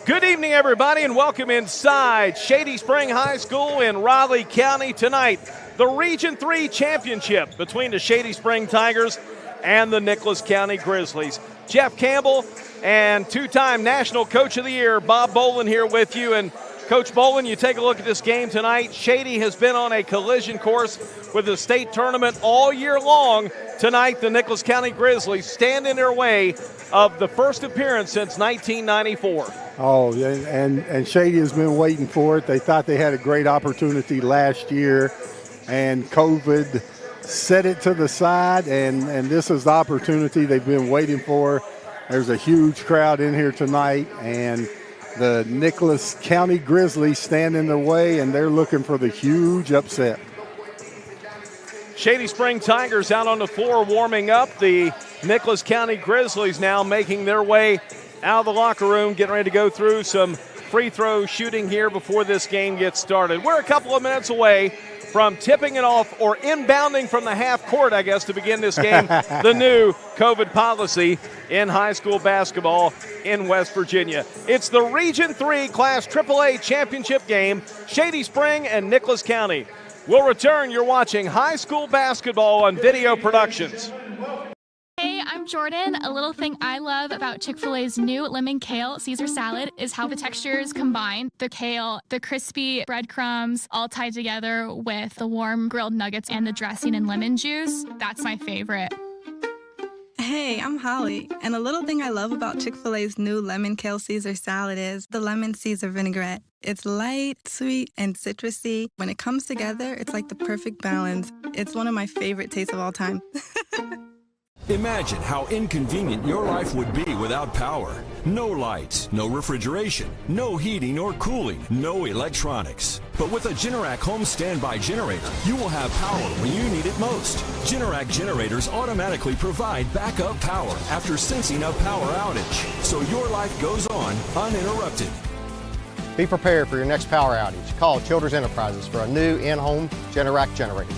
Good evening, everybody, and welcome inside Shady Spring High School in Raleigh County tonight. The Region 3 championship between the Shady Spring Tigers and the Nicholas County Grizzlies. Jeff Campbell and two-time National Coach of the Year, Bob Bolin, here with you. And Coach Bolin, you take a look at this game tonight. Shady has been on a collision course with the state tournament all year long. Tonight, the Nicholas County Grizzlies stand in their way of the first appearance since 1994. Oh, yeah, and Shady has been waiting for it. They thought they had a great opportunity last year, and COVID set it to the side, and this is the opportunity they've been waiting for. There's a huge crowd in here tonight, and the Nicholas County Grizzlies stand in their way, and they're looking for the huge upset. Shady Spring Tigers out on the floor warming up. The Nicholas County Grizzlies now making their way out of the locker room, getting ready to go through some free throw shooting here before this game gets started. We're a couple of minutes away from tipping it off or inbounding from the half court, I guess, to begin this game. The new COVID policy in high school basketball in West Virginia. It's the Region 3 Class AAA Championship game, Shady Spring and Nicholas County. We'll return. You're watching high school basketball on Video Productions. Hey, I'm Jordan. A little thing I love about Chick-fil-A's new lemon kale Caesar salad is how the textures combine. The kale, the crispy breadcrumbs, all tied together with the warm grilled nuggets and the dressing and lemon juice. That's my favorite. Hey, I'm Holly, and a little thing I love about Chick-fil-A's new lemon kale Caesar salad is the lemon Caesar vinaigrette. It's light, sweet, and citrusy. When it comes together, it's like the perfect balance. It's one of my favorite tastes of all time. Imagine how inconvenient your life would be without power. No lights, no refrigeration, no heating or cooling, no electronics. But with a Generac home standby generator, you will have power when you need it most. Generac generators automatically provide backup power after sensing a power outage, so your life goes on uninterrupted. Be prepared for your next power outage. Call Childers Enterprises for a new in-home Generac generator.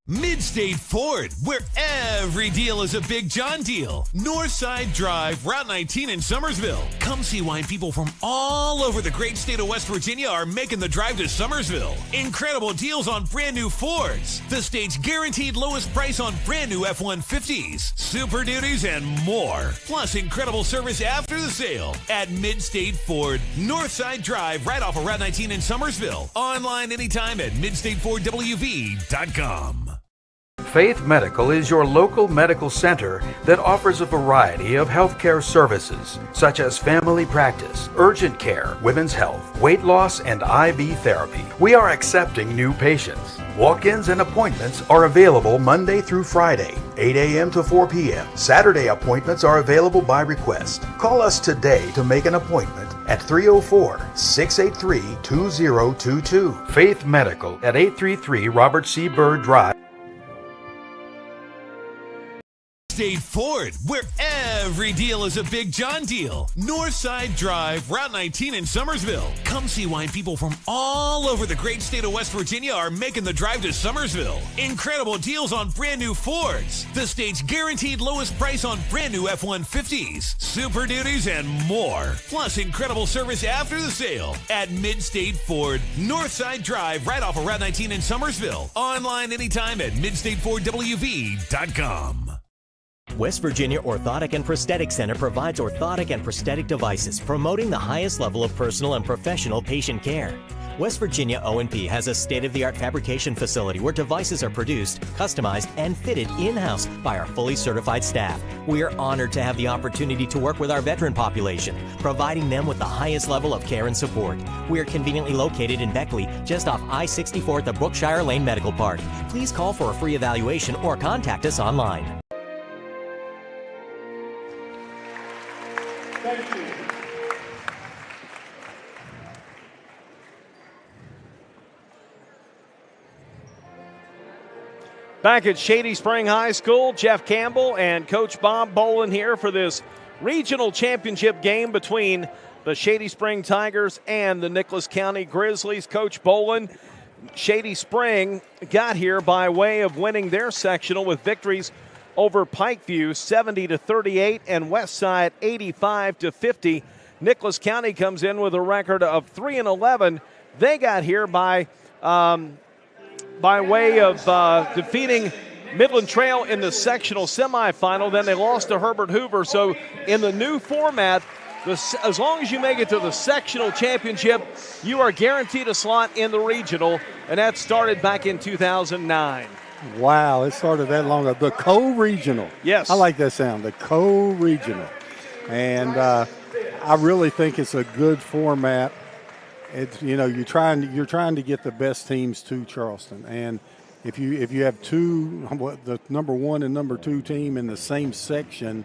Midstate Ford, where every deal is a Big John deal. Northside Drive, Route 19 in Summersville. Come see why people from all over the great state of West Virginia are making the drive to Summersville. Incredible deals on brand new Fords. The state's guaranteed lowest price on brand new F-150s, Super Duties, and more. Plus incredible service after the sale at Midstate Ford. Northside Drive, right off of Route 19 in Summersville. Online anytime at midstatefordwv.com. Faith Medical is your local medical center that offers a variety of healthcare services, such as family practice, urgent care, women's health, weight loss, and IV therapy. We are accepting new patients. Walk-ins and appointments are available Monday through Friday, 8 a.m. to 4 p.m. Saturday appointments are available by request. Call us today to make an appointment at 304-683-2022. Faith Medical at 833 Robert C. Byrd Drive. State Ford, where every deal is a Big John deal. Northside Drive, Route 19 in Summersville. Come see why people from all over the great state of West Virginia are making the drive to Summersville. Incredible deals on brand new Fords. The state's guaranteed lowest price on brand new F-150s, Super Duties, and more. Plus incredible service after the sale at Midstate Ford. Northside Drive, right off of Route 19 in Summersville. Online anytime at midstatefordwv.com. West Virginia Orthotic and Prosthetic Center provides orthotic and prosthetic devices, promoting the highest level of personal and professional patient care. West Virginia O&P has a state-of-the-art fabrication facility where devices are produced, customized, and fitted in-house by our fully certified staff. We are honored to have the opportunity to work with our veteran population, providing them with the highest level of care and support. We are conveniently located in Beckley, just off I-64 at the Brookshire Lane Medical Park. Please call for a free evaluation or contact us online. Thank you. Back at Shady Spring High School, Jeff Campbell and Coach Bob Bolin here for this regional championship game between the Shady Spring Tigers and the Nicholas County Grizzlies. Coach Bolin, Shady Spring got here by way of winning their sectional with victories over Pikeview 70-38 and Westside 85-50. Nicholas County comes in with a record of 3-11. They got here by by way of defeating Midland Trail in the sectional semifinal. Then they lost to Herbert Hoover. So in the new format, as long as you make it to the sectional championship, you are guaranteed a slot in the regional, and that started back in 2009. Wow, it started that long ago. The co-regional. Yes. I like that sound, the co-regional. And I really think it's a good format. It's, you know, you're trying to get the best teams to Charleston. And if you have the number 1 and number 2 team in the same section,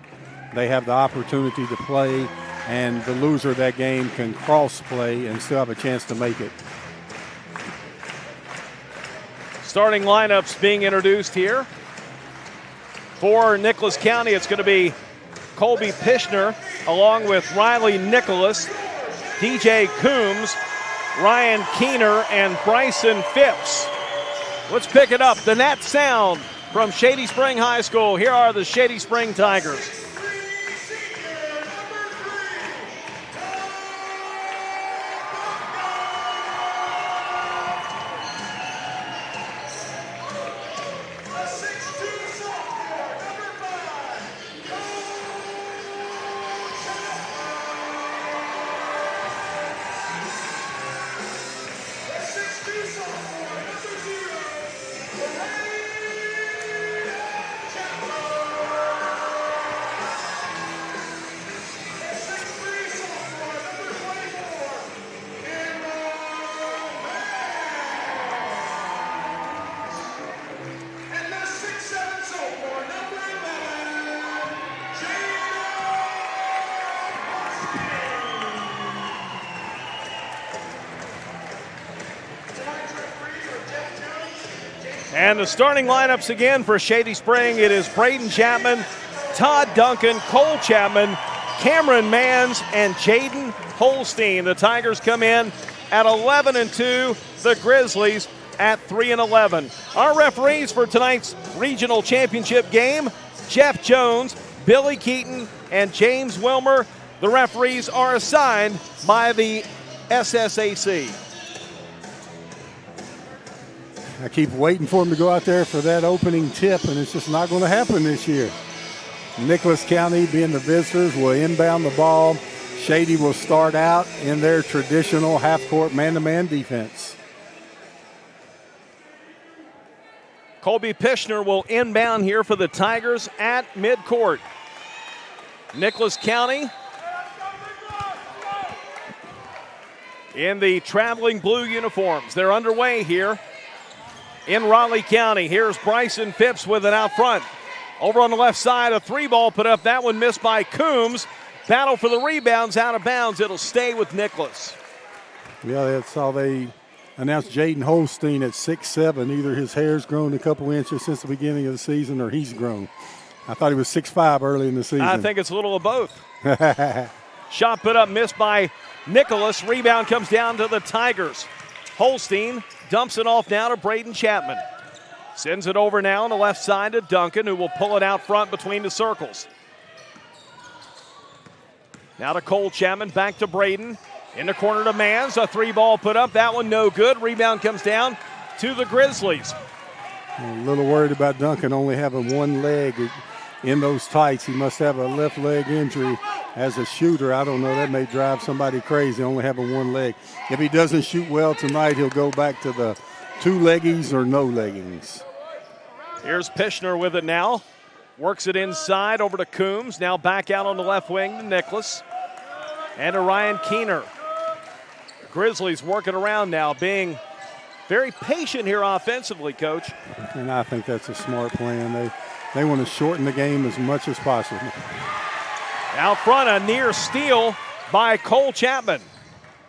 they have the opportunity to play, and the loser of that game can cross-play and still have a chance to make it. Starting lineups being introduced here. For Nicholas County, it's going to be Colby Pishner along with Riley Nicholas, DJ Coombs, Ryan Keener, and Bryson Phipps. Let's pick it up. The Nat sound from Shady Spring High School. Here are the Shady Spring Tigers. And the starting lineups again for Shady Spring. It is Braden Chapman, Todd Duncan, Cole Chapman, Cameron Manns, and Jaden Holstein. The Tigers come in at 11-2. The Grizzlies at 3-11. Our referees for tonight's regional championship game, Jeff Jones, Billy Keaton, and James Wilmer. The referees are assigned by the SSAC. I keep waiting for him to go out there for that opening tip, and it's just not going to happen this year. Nicholas County, being the visitors, will inbound the ball. Shady will start out in their traditional half-court man-to-man defense. Colby Pishner will inbound here for the Tigers at midcourt. Nicholas County in the traveling blue uniforms. They're underway here in Raleigh County. Here's Bryson Phipps with it out front. Over on the left side, a 3-ball put up. That one missed by Coombs. Battle for the rebounds, out of bounds. It'll stay with Nicholas. Yeah, that's how they announced Jaden Holstein at 6'7". Either his hair's grown a couple inches since the beginning of the season or he's grown. I thought he was 6'5" early in the season. I think it's a little of both. Shot put up, missed by Nicholas. Rebound comes down to the Tigers. Holstein dumps it off now to Braden Chapman. Sends it over now on the left side to Duncan, who will pull it out front between the circles. Now to Cole Chapman, back to Braden. In the corner to Manns, a 3-ball put up. That one no good. Rebound comes down to the Grizzlies. A little worried about Duncan only having one leg in those tights. He must have a left leg injury as a shooter. I don't know, that may drive somebody crazy, only having one leg. If he doesn't shoot well tonight, he'll go back to the 2 leggies or no leggings. Here's Pishner with it now. Works it inside over to Coombs. Now back out on the left wing to Nicholas. And to Ryan Keener. Grizzlies working around now, being very patient here offensively, Coach. And I think that's a smart plan. They want to shorten the game as much as possible. Out front, a near steal by Cole Chapman.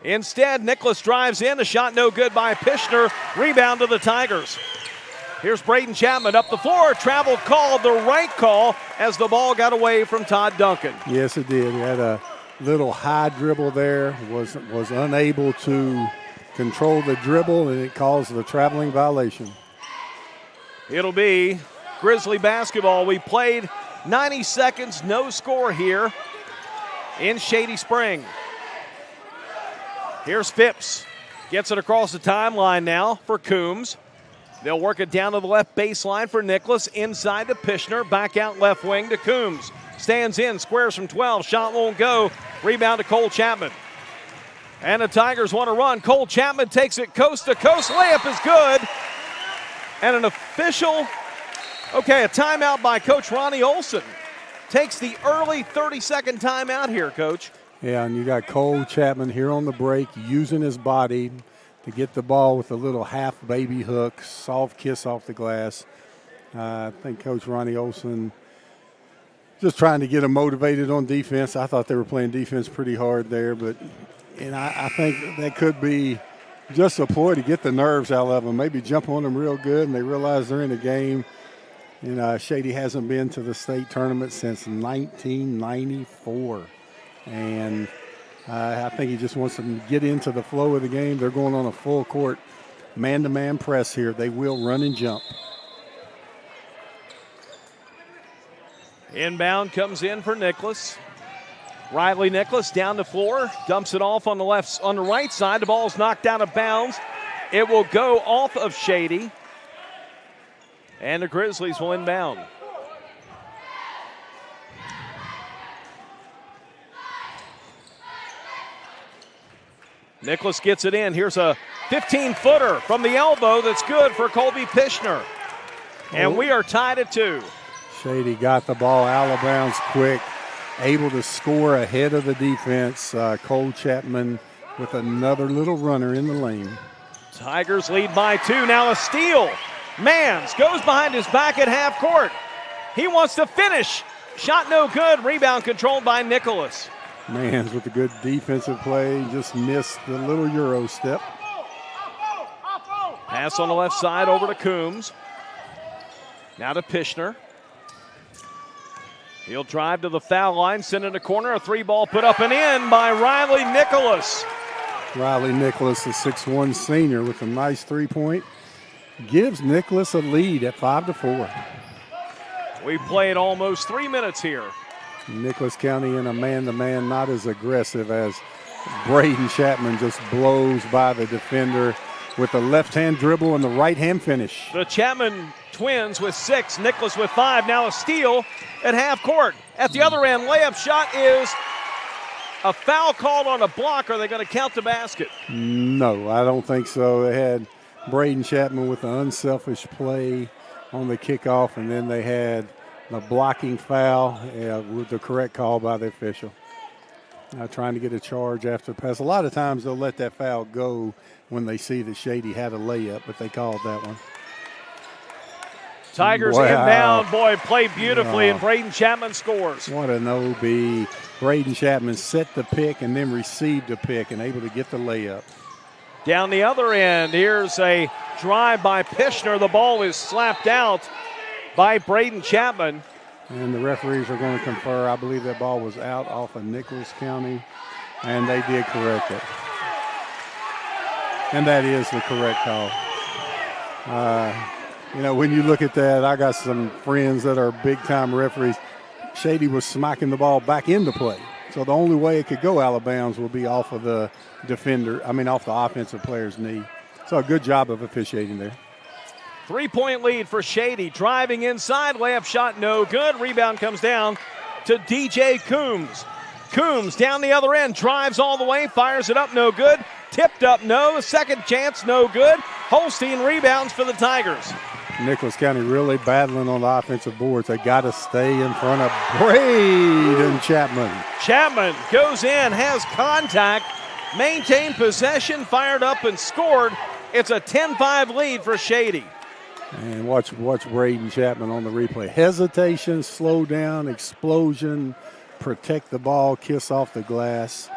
Instead, Nicholas drives in. A shot no good by Pishner. Rebound to the Tigers. Here's Braden Chapman up the floor. Travel called, the right call, as the ball got away from Todd Duncan. Yes, it did. He had a little high dribble there, was unable to control the dribble, and it caused the traveling violation. It'll be Grizzly basketball. We played 90 seconds, no score here in Shady Spring. Here's Phipps. Gets it across the timeline now for Coombs. They'll work it down to the left baseline for Nicholas. Inside to Pishner. Back out left wing to Coombs. Stands in, squares from 12. Shot won't go. Rebound to Cole Chapman. And the Tigers want to run. Cole Chapman takes it coast to coast. Layup is good. And an official, a timeout by Coach Ronnie Olson. Takes the early 30-second timeout here, Coach. Yeah, and you got Cole Chapman here on the break using his body to get the ball with a little half baby hook, soft kiss off the glass. I think Coach Ronnie Olson just trying to get him motivated on defense. I thought they were playing defense pretty hard there, but I think that could be just a ploy to get the nerves out of them, maybe jump on them real good, and they realize they're in a game. Shady hasn't been to the state tournament since 1994, and I think he just wants them to get into the flow of the game. They're going on a full court man-to-man press here. They will run and jump. Inbound comes in for Nicholas. Riley Nicholas down the floor, dumps it off on the right side. The ball's knocked out of bounds. It will go off of Shady. And the Grizzlies will inbound. Nicholas gets it in. Here's a 15-footer from the elbow that's good for Colby Pishner. And we are tied at 2. Shady got the ball out of bounds quick, able to score ahead of the defense. Cole Chapman with another little runner in the lane. Tigers lead by 2. Now a steal. Mans goes behind his back at half court. He wants to finish. Shot no good. Rebound controlled by Nicholas. Mans with a good defensive play, just missed the little Euro step. Pass on the left side over to Coombs. Now to Pishner. He'll drive to the foul line, send it a corner. A 3-ball put up and in by Riley Nicholas. Riley Nicholas, a 6'1 senior with a nice 3-point. Gives Nicholas a lead at 5-4. We played almost 3 minutes here. Nicholas County in a man-to-man, not as aggressive as Braden Chapman just blows by the defender with the left-hand dribble and the right-hand finish. The Chapman twins with 6, Nicholas with 5. Now a steal at half court. At the other end, layup shot is a foul called on a block. Are they going to count the basket? No, I don't think so. They had Braden Chapman with an unselfish play on the kickoff, and then they had the blocking foul with the correct call by the official. Trying to get a charge after the pass. A lot of times they'll let that foul go when they see that Shady had a layup, but they called that one. Tigers inbound. Boy, played beautifully, and Braden Chapman scores. What an OB. Braden Chapman set the pick and then received the pick and able to get the layup. Down the other end, here's a drive by Pishner. The ball is slapped out by Braden Chapman. And the referees are going to confer. I believe that ball was out off of Nicholas County, and they did correct it. And that is the correct call. When you look at that, I got some friends that are big-time referees. Shady was smacking the ball back into play. So the only way it could go out of bounds will be off of the off the offensive player's knee. So a good job of officiating there. 3-point lead for Shady. Driving inside, layup shot no good. Rebound comes down to DJ Coombs. Coombs down the other end, drives all the way, fires it up, no good. Tipped up, no. Second chance, no good. Holstein rebounds for the Tigers. Nicholas County really battling on the offensive boards. They got to stay in front of Braden Chapman. Chapman goes in, has contact, maintained possession, fired up and scored. It's a 10-5 lead for Shady. And watch Braden Chapman on the replay. Hesitation, slow down, explosion, protect the ball, kiss off the glass.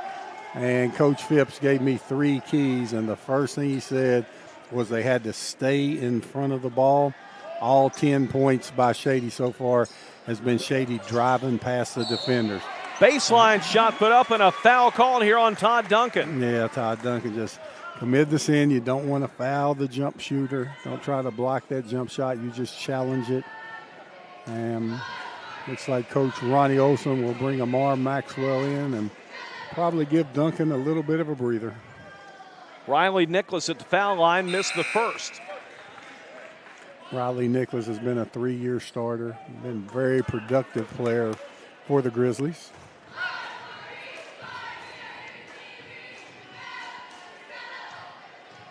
And Coach Phipps gave me 3 keys, and the first thing he said was they had to stay in front of the ball. All 10 points by Shady so far has been Shady driving past the defenders. Baseline shot put up and a foul called here on Todd Duncan. Yeah, Todd Duncan just committed this in. You don't want to foul the jump shooter. Don't try to block that jump shot. You just challenge it. And looks like Coach Ronnie Olson will bring Amar Maxwell in and probably give Duncan a little bit of a breather. Riley Nicholas at the foul line missed the first. Riley Nicholas has been a 3-year starter, been a very productive player for the Grizzlies.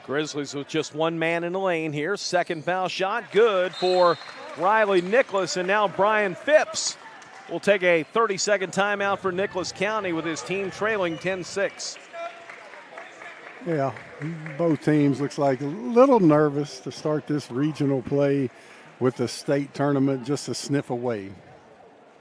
Grizzlies with just one man in the lane here. Second foul shot, good for Riley Nicholas, and now Brian Phipps will take a 30-second timeout for Nicholas County with his team trailing 10-6. Yeah, both teams looks like a little nervous to start this regional play with the state tournament just a sniff away.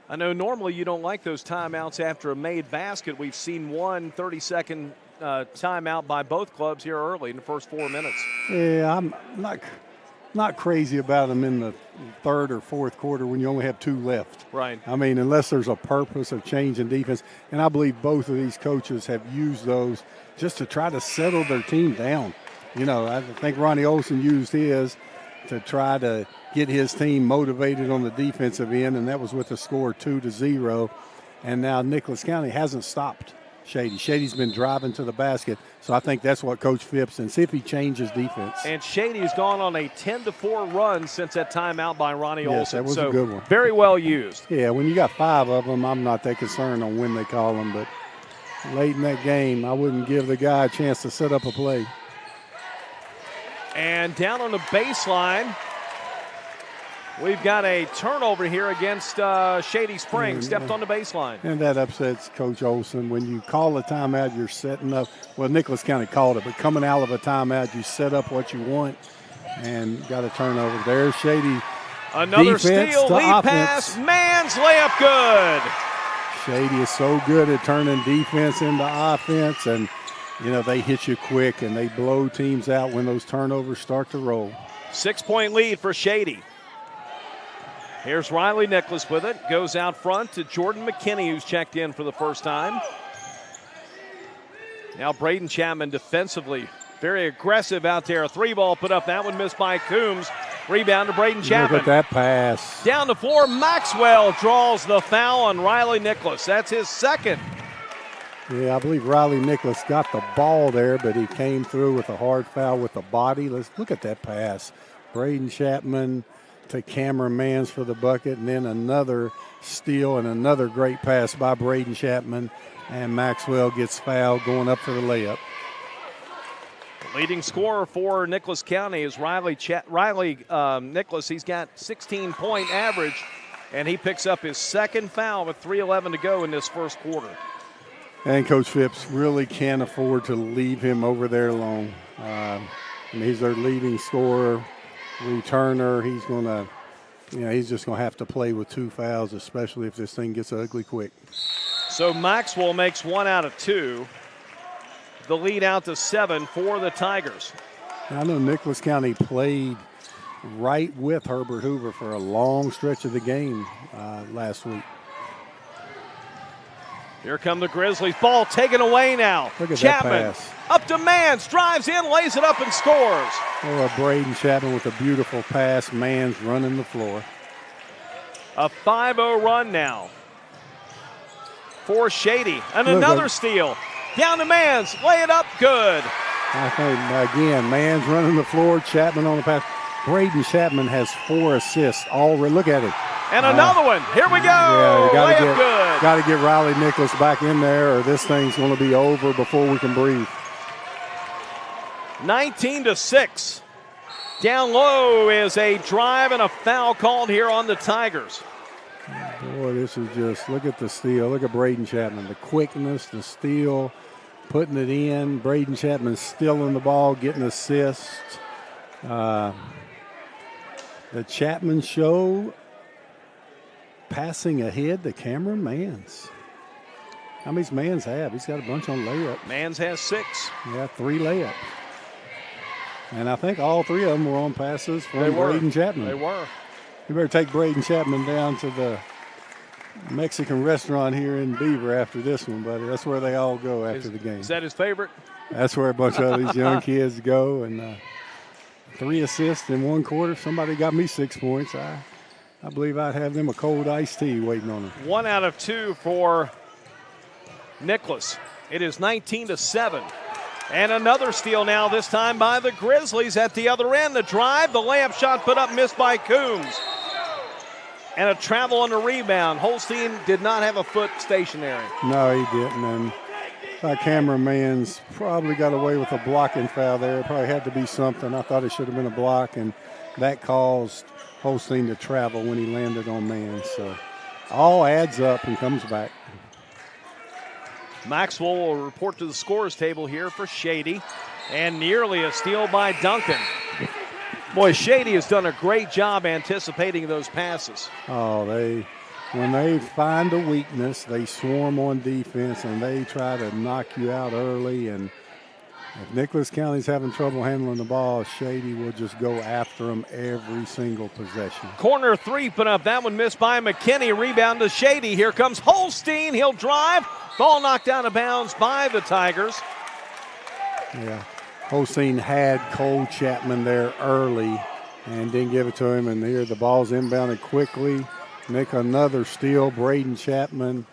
I know normally you don't like those timeouts after a made basket. We've seen one 30-second timeout by both clubs here early in the first 4 minutes. Yeah, I'm not crazy about them in the third or fourth quarter when you only have 2 left. Right. I mean, unless there's a purpose of change in defense. And I believe both of these coaches have used those just to try to settle their team down. You know, I think Ronnie Olson used his to try to get his team motivated on the defensive end, and that was with the score 2-0. And now Nicholas County hasn't stopped Shady. Shady's been driving to the basket, so I think that's what Coach Phipps, and see if he changes defense. And Shady's gone on a 10-4 run since that timeout by Ronnie Olson. Yes, that was a good one. Very well used. Yeah, when you got 5 of them, I'm not that concerned on when they call them, but late in that game, I wouldn't give the guy a chance to set up a play. And down on the baseline, we've got a turnover here against Shady Springs. Stepped on the baseline. And that upsets Coach Olson. When you call a timeout, you're setting up. Well, Nicholas County called it, but coming out of a timeout, you set up what you want and got a turnover. There's Shady. Another steal, lead pass, Mann's layup good. Shady is so good at turning defense into offense, and, you know, they hit you quick and they blow teams out when those turnovers start to roll. 6-point lead for Shady. Here's Riley Nicholas with it. Goes out front to Jordan McKinney, who's checked in for the first time. Now Braden Chapman defensively. Very aggressive out there. A 3-ball put up. That one missed by Coombs. Rebound to Braden Chapman. Look at that pass. Down the floor, Maxwell draws the foul on Riley Nicholas. That's his second. Yeah, I believe Riley Nicholas got the ball there, but he came through with a hard foul with the body. Let's look at that pass. Braden Chapman to Cameron Mans for the bucket, and then another steal and another great pass by Braden Chapman, and Maxwell gets fouled going up for the layup. The leading scorer for Nicholas County is Riley Nicholas. He's got 16-point average, and he picks up his second foul with 3:11 to go in this first quarter. And Coach Phipps really can't afford to leave him over there alone. He's their leading scorer, returner. He's going to, he's just going to have to play with 2 fouls, especially if this thing gets ugly quick. So Maxwell makes 1 out of 2. The lead out to 7 for the Tigers. I know Nicholas County played right with Herbert Hoover for a long stretch of the game last week. Here come the Grizzlies. Ball taken away now. Look at Chapman that pass. Up to Mans, drives in, lays it up and scores. Oh, Braden Chapman with a beautiful pass. Mans running the floor. A 5-0 run now for Shady. And another steal. Down to Mans, lay it up, good. I think, again, Mans running the floor, Chapman on the pass. Braden Chapman has 4 assists already. Look at it. And another one. Here we go. Yeah, good. Got to get Riley Nicholas back in there, or this thing's going to be over before we can breathe. 19-6. Down low is a drive and a foul called here on the Tigers. Boy, this is just, look at the steal. Look at Braden Chapman. The quickness, the steal, putting it in. Braden Chapman stealing the ball, getting assists. The Chapman show passing ahead to Cameron Mans. How many Mans have? He's got a bunch on layup. Mans has 6. Yeah, 3 layup. And I think all 3 of them were on passes from Braden Chapman. They were. You better take Braden Chapman down to the Mexican restaurant here in Beaver after this one, buddy. That's where they all go after the game. Is that his favorite? That's where a bunch of these young kids go. And 3 assists in 1 quarter. Somebody got me 6 points. I believe I'd have them a cold iced tea waiting on them. 1 out of 2 for Nicholas. It is 19-7. And another steal now, this time by the Grizzlies at the other end. The drive, the layup shot put up, missed by Coombs. And a travel on the rebound. Holstein did not have a foot stationary. No, he didn't. And our cameraman's probably got away with a blocking foul there. It probably had to be something. I thought it should have been a block, and that caused Holstein to travel when he landed on man. So all adds up and comes back. Maxwell will report to the scorers table here for Shady. And nearly a steal by Duncan. Boy, Shady has done a great job anticipating those passes. Oh, when they find a weakness, they swarm on defense and they try to knock you out early. And if Nicholas County's having trouble handling the ball, Shady will just go after them every single possession. Corner three put up. That one missed by McKinney. Rebound to Shady. Here comes Holstein. He'll drive. Ball knocked out of bounds by the Tigers. Yeah. Holstein had Cole Chapman there early and didn't give it to him. And here the ball's inbounded quickly. Nick, another steal. Braden Chapman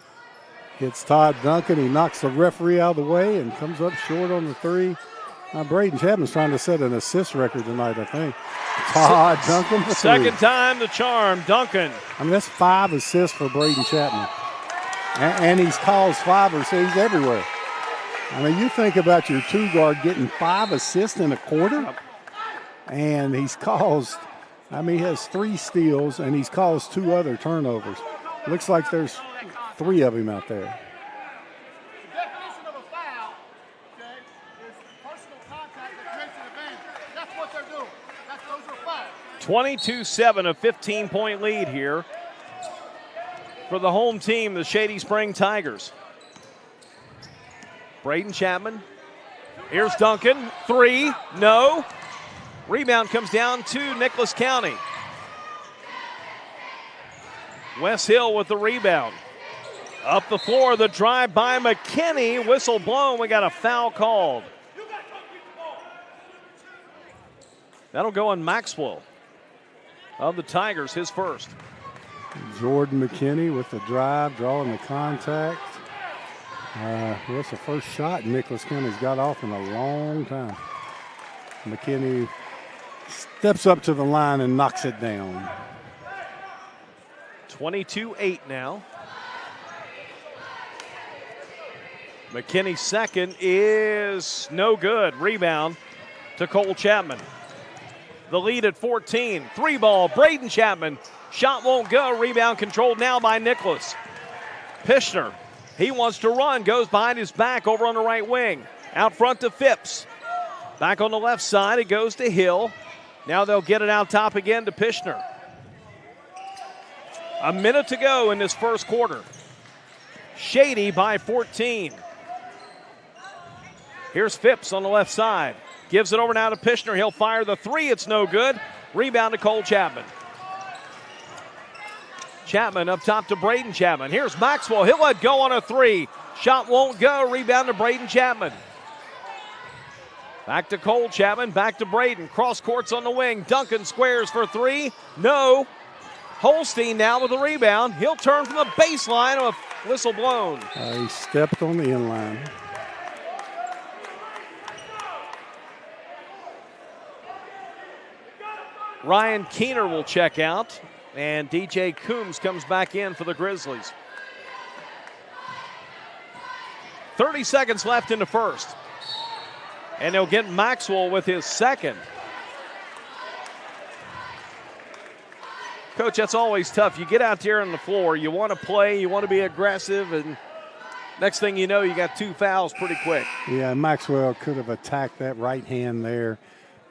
hits Todd Duncan. He knocks the referee out of the way and comes up short on the three. Braden Chapman's trying to set an assist record tonight, I think. Todd Duncan for second three. time the charm. Duncan. I mean, that's 5 assists for Braden Chapman. And he's caused 5 or 6 everywhere. I mean, you think about your 2 guard getting 5 assists in a quarter, and he's caused, he has 3 steals, and he's caused 2 other turnovers. Looks like there's 3 of him out there. The definition of a foul, okay, is personal contact that creates an advantage. That's what they're doing. Those are fouls. 22-7, a 15-point lead here for the home team, the Shady Spring Tigers. Braden Chapman. Here's Duncan. 3. No. Rebound comes down to Nicholas County. Wes Hill with the rebound. Up the floor, the drive by McKinney. Whistle blown. We got a foul called. That'll go on Maxwell of the Tigers, his first. Jordan McKinney with the drive, drawing the contact. What's the first shot Nicholas County's got off in a long time. McKinney steps up to the line and knocks it down. 22-8 now. McKinney's second is no good. Rebound to Cole Chapman. The lead at 14. 3 ball, Braden Chapman. Shot won't go. Rebound controlled now by Nicholas. Pishner. He wants to run, goes behind his back over on the right wing. Out front to Phipps. Back on the left side, it goes to Hill. Now they'll get it out top again to Pishner. A minute to go in this first quarter. Shady by 14. Here's Phipps on the left side. Gives it over now to Pishner. He'll fire the 3. It's no good. Rebound to Cole Chapman. Chapman up top to Braden Chapman. Here's Maxwell. He'll let go on a 3. Shot won't go. Rebound to Braden Chapman. Back to Cole Chapman. Back to Braden. Cross courts on the wing. Duncan squares for 3. No. Holstein now with the rebound. He'll turn from the baseline with whistle blown. He stepped on the inline. Ryan Keener will check out. And DJ Coombs comes back in for the Grizzlies. 30 seconds left in the first. And they'll get Maxwell with his second. Coach, that's always tough. You get out there on the floor, you want to play, you want to be aggressive, and next thing you know, you got 2 fouls pretty quick. Yeah, Maxwell could have attacked that right hand there.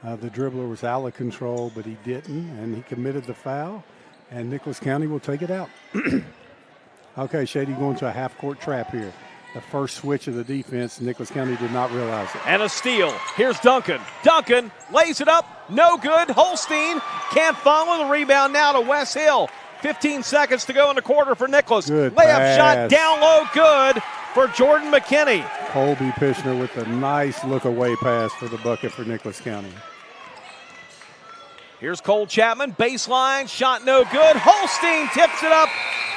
The dribbler was out of control, but he didn't, and he committed the foul. And Nicholas County will take it out. Okay, Shady going to a half-court trap here. The first switch of the defense, Nicholas County did not realize it. And a steal. Here's Duncan. Duncan lays it up. No good. Holstein can't follow the rebound now to Wes Hill. 15 seconds to go in the quarter for Nicholas. Good layup pass. Shot down low. Good for Jordan McKinney. Colby Pishner with a nice look-away pass for the bucket for Nicholas County. Here's Cole Chapman, baseline, shot no good. Holstein tips it up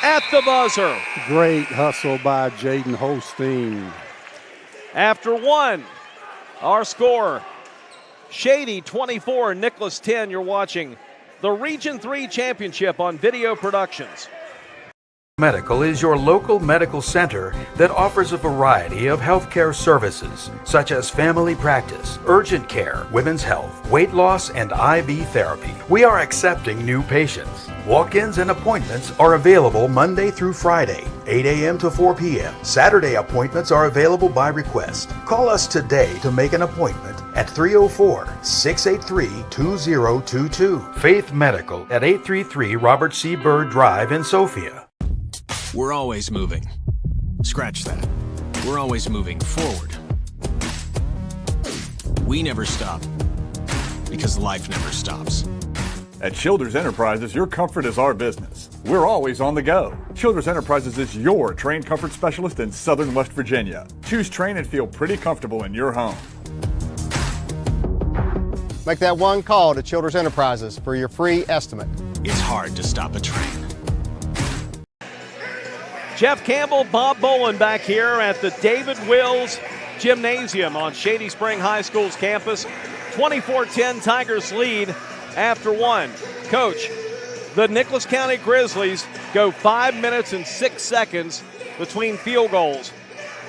at the buzzer. Great hustle by Jaden Holstein. After 1, Our score, Shady 24, Nicholas 10. You're watching the Region 3 Championship on Video Productions. Medical is your local medical center that offers a variety of healthcare services, such as family practice, urgent care, women's health, weight loss, and IV therapy. We are accepting new patients. Walk-ins and appointments are available Monday through Friday, 8 a.m. to 4 p.m. Saturday appointments are available by request. Call us today to make an appointment at 304-683-2022. Faith Medical at 833 Robert C. Byrd Drive in Sophia. We're always moving. Scratch that. We're always moving forward. We never stop because life never stops. At Childers Enterprises, your comfort is our business. We're always on the go. Childers Enterprises is your train comfort specialist in Southern West Virginia. Choose train and feel pretty comfortable in your home. Make that one call to Childers Enterprises for your free estimate. It's hard to stop a train. Jeff Campbell, Bob Bolin back here at the David Wills Gymnasium on Shady Spring High School's campus. 24-10 Tigers lead after one. Coach, the Nicholas County Grizzlies go 5 minutes and 6 seconds between field goals.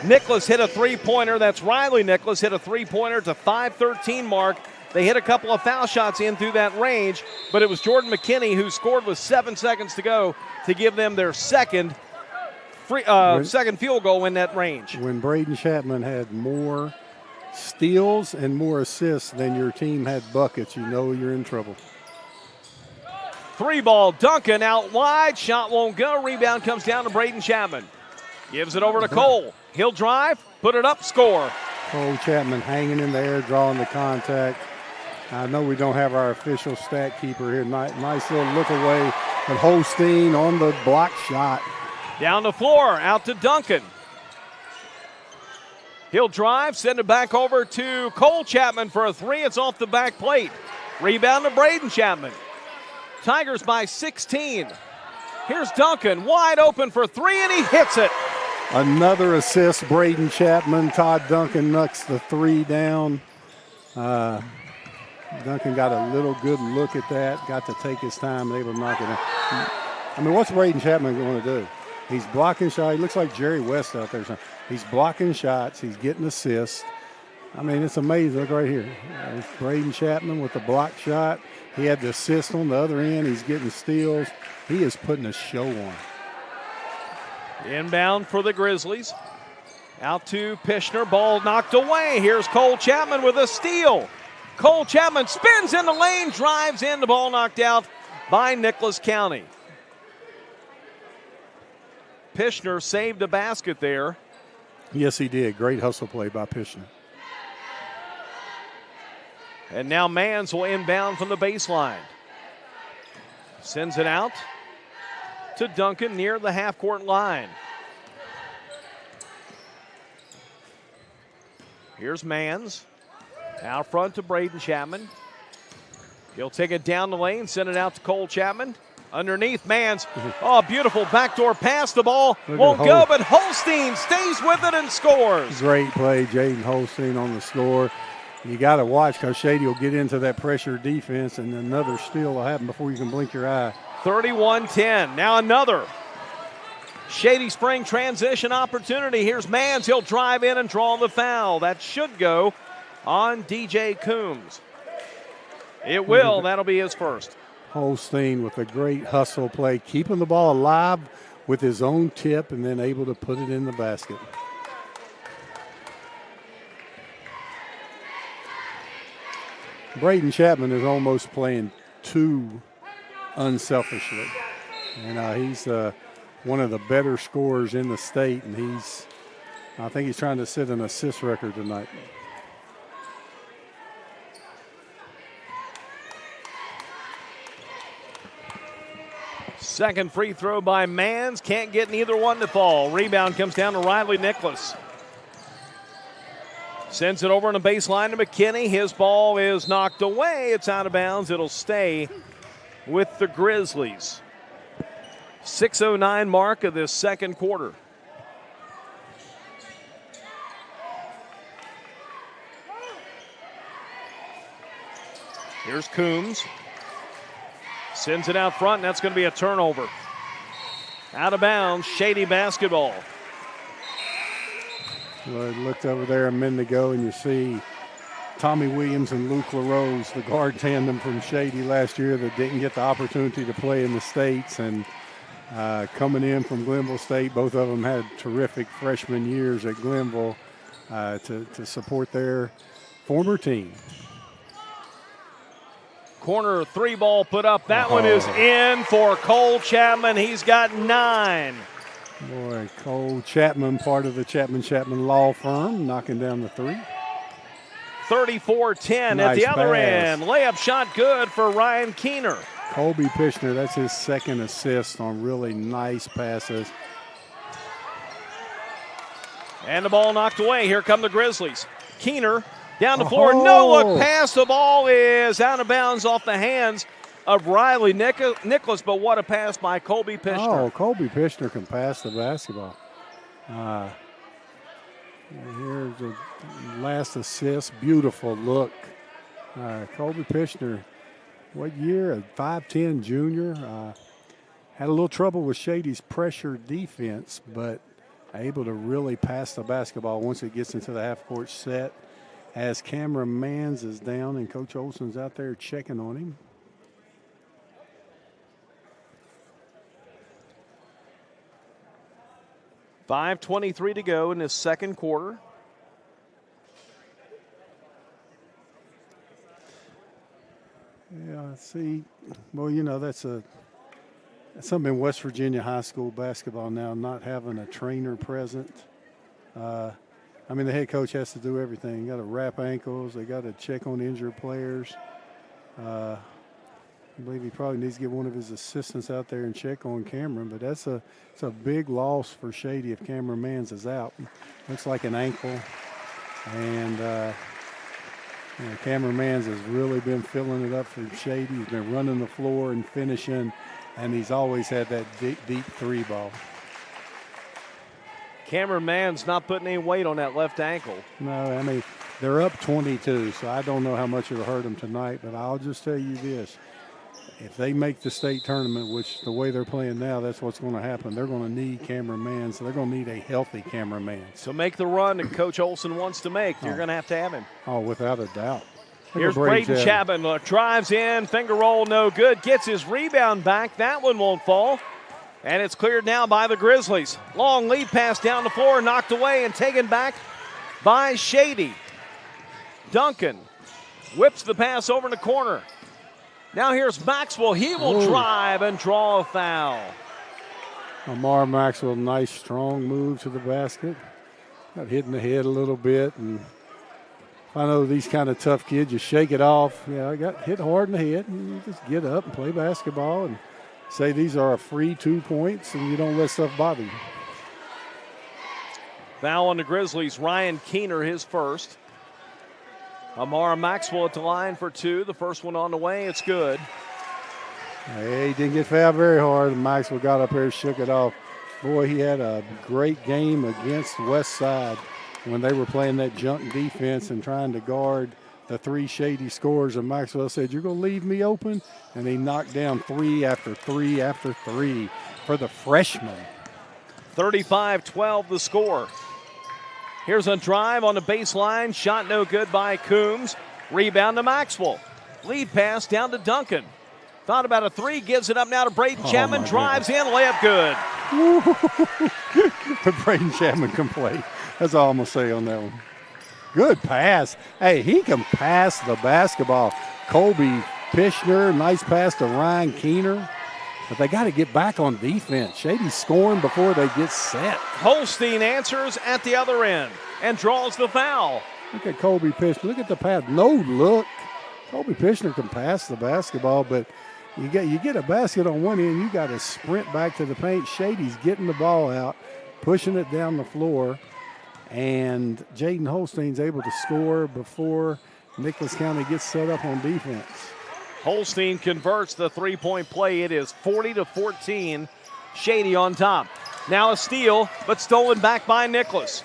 Nicholas hit a three-pointer. That's Riley Nicholas hit a three-pointer to 5:13 mark. They hit a couple of foul shots in through that range, but it was Jordan McKinney who scored with 7 seconds to go to give them their second field goal in that range. When Braden Chapman had more steals and more assists than your team had buckets, you know you're in trouble. Three ball, Duncan out wide, shot won't go, rebound comes down to Braden Chapman. Gives it over to Cole. He'll drive, put it up, score. Cole Chapman hanging in the air, drawing the contact. I know we don't have our official stat keeper here. Nice little look away, but Holstein on the block shot. Down the floor, out to Duncan. He'll drive, send it back over to Cole Chapman for a three. It's off the back plate. Rebound to Braden Chapman. Tigers by 16. Here's Duncan, wide open for three, and he hits it. Another assist, Braden Chapman. Todd Duncan knocks the three down. Duncan got a little good look at that, got to take his time and able to knock it in. I mean, what's Braden Chapman going to do? He's blocking shots. He looks like Jerry West out there. He's blocking shots. He's getting assists. I mean, it's amazing. Look right here. There's Braden Chapman with the block shot. He had the assist on the other end. He's getting steals. He is putting a show on. Inbound for the Grizzlies. Out to Pishner. Ball knocked away. Here's Cole Chapman with a steal. Cole Chapman spins in the lane, drives in. The ball knocked out by Nicholas County. Pishner saved a basket there. Yes, he did. Great hustle play by Pishner. And now Mans will inbound from the baseline. Sends it out to Duncan near the half-court line. Here's Mans. Out front to Braden Chapman. He'll take it down the lane, send it out to Cole Chapman. Underneath, Mans. Oh, beautiful backdoor pass. The ball won't go, but Holstein stays with it and scores. Great play, Jaden Holstein on the score. You got to watch because Shady will get into that pressure defense, and another steal will happen before you can blink your eye. 31-10. Now another Shady Spring transition opportunity. Here's Mans. He'll drive in and draw the foul. That should go on DJ Coombs. It will. That'll be his first. Holstein with a great hustle play, keeping the ball alive with his own tip and then able to put it in the basket. Braden Chapman is almost playing too unselfishly. And he's one of the better scorers in the state, and I think he's trying to set an assist record tonight. Second free throw by Mans. Can't get neither one to fall. Rebound comes down to Riley Nicholas. Sends it over on the baseline to McKinney. His ball is knocked away. It's out of bounds. It'll stay with the Grizzlies. 6:09 mark of this second quarter. Here's Coombs. Sends it out front, and that's going to be a turnover. Out of bounds, Shady basketball. Well, I looked over there a minute ago, and you see Tommy Williams and Luke LaRose, the guard tandem from Shady last year that didn't get the opportunity to play in the States. And coming in from Glenville State, both of them had terrific freshman years at Glenville to support their former team. Corner 3 ball put up. That one is in for Cole Chapman. He's got 9. Boy, Cole Chapman, part of the Chapman law firm, knocking down the 3. 34-10 nice at the other pass. end. Layup shot good for Ryan Keener. Colby Pishner, that's his second assist on really nice passes. And the ball knocked away. Here come the Grizzlies. Keener down the floor. No look pass. The ball is out of bounds off the hands of Riley Nicholas, but what a pass by Colby Pishner. Oh, Colby Pishner can pass the basketball. Here's the last assist. Beautiful look. Colby Pishner, what year? A 5'10 junior. Had a little trouble with Shady's pressure defense, but able to really pass the basketball once it gets into the half-court set. As Cameron Mans is down and Coach Olson's out there checking on him. .5:23 to go in this second quarter. Yeah, see, well, you know, that's something in West Virginia high school basketball now, not having a trainer present. I mean, the head coach has to do everything. You got to wrap ankles. They got to check on injured players. I believe he probably needs to get one of his assistants out there and check on Cameron, but it's a big loss for Shady if Cameron Mans is out. Looks like an ankle, and Cameron Mans has really been filling it up for Shady. He's been running the floor and finishing, and he's always had that deep 3 ball. Cameron Mans not putting any weight on that left ankle. No, I mean, they're up 22, so I don't know how much it'll hurt them tonight, but I'll just tell you this. If they make the state tournament, which the way they're playing now, that's what's going to happen. They're going to need Cameron Mans. So they're going to need a healthy Cameron Mans. So make the run that Coach Olson wants to make. You're going to have him. Oh, without a doubt. Here's Braden Chapman. Drives in, finger roll, no good. Gets his rebound back. That one won't fall. And it's cleared now by the Grizzlies. Long lead pass down the floor, knocked away and taken back by Shady. Duncan whips the pass over in the corner. Now here's Maxwell. He will drive and draw a foul. Amar Maxwell, nice strong move to the basket. Got hit in the head a little bit. And I know these kind of tough kids, you shake it off. Yeah, I got hit hard in the head. And you just get up and play basketball and say these are a free 2 points and you don't let stuff bother you. Foul on the Grizzlies. Ryan Keener, his first. Amara Maxwell at the line for 2. The first one on the way. It's good. Hey, he didn't get fouled very hard. Maxwell got up here, shook it off. Boy, he had a great game against West Side when they were playing that junk defense and trying to guard the 3 Shady scores. And Maxwell said, "You're going to leave me open?" And he knocked down 3 after 3 after 3 for the freshman. 35-12 the score. Here's a drive on the baseline. Shot no good by Coombs. Rebound to Maxwell. Lead pass down to Duncan. Thought about a 3. Gives it up now to Braden Chapman. Drives in. Layup good. Braden Chapman can play. That's all I'm going to say on that one. Good pass. Hey, he can pass the basketball. Colby Pishner, nice pass to Ryan Keener. But they got to get back on defense. Shady's scoring before they get set. Holstein answers at the other end and draws the foul. Look at Colby Pishner. Look at the pass. No look. Colby Pishner can pass the basketball, but you get a basket on one end, you got to sprint back to the paint. Shady's getting the ball out, pushing it down the floor, and Jaden Holstein's able to score before Nicholas County gets set up on defense. Holstein converts the 3-point play. It is 40-14. Shady on top. Now a steal, but stolen back by Nicholas.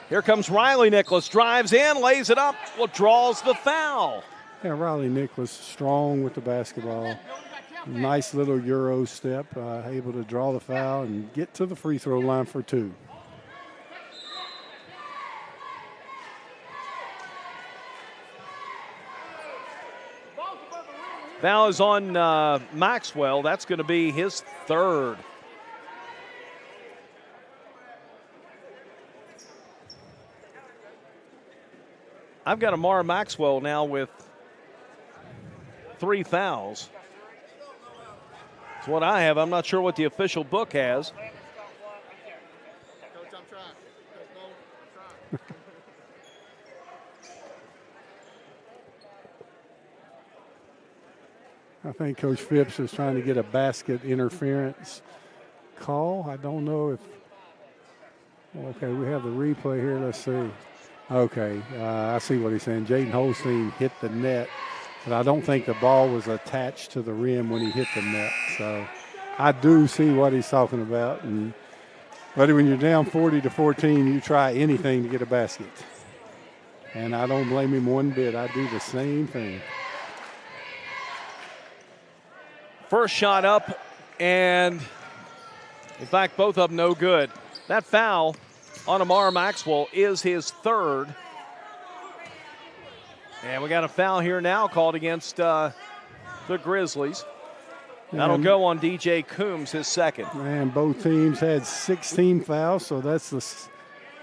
Here comes Riley Nicholas. Drives in, lays it up, draws the foul. Yeah, Riley Nicholas strong with the basketball. Nice little Euro step, able to draw the foul and get to the free throw line for 2. Foul is on Maxwell. That's going to be his 3rd. I've got Amar Maxwell now with 3 fouls. That's what I have. I'm not sure what the official book has. Coach, I'm trying. Coach, no, I'm trying. I think Coach Phipps is trying to get a basket interference call. I don't know if – okay, we have the replay here. Let's see. Okay, I see what he's saying. Jaden Holstein hit the net, but I don't think the ball was attached to the rim when he hit the net. So I do see what he's talking about. But when you're down 40-14, you try anything to get a basket. And I don't blame him one bit. I do the same thing. First shot up, and in fact, both of them no good. That foul on Amar Maxwell is his 3rd. And we got a foul here now called against the Grizzlies. That'll go on DJ Coombs, his 2nd. And both teams had 16 fouls, so that's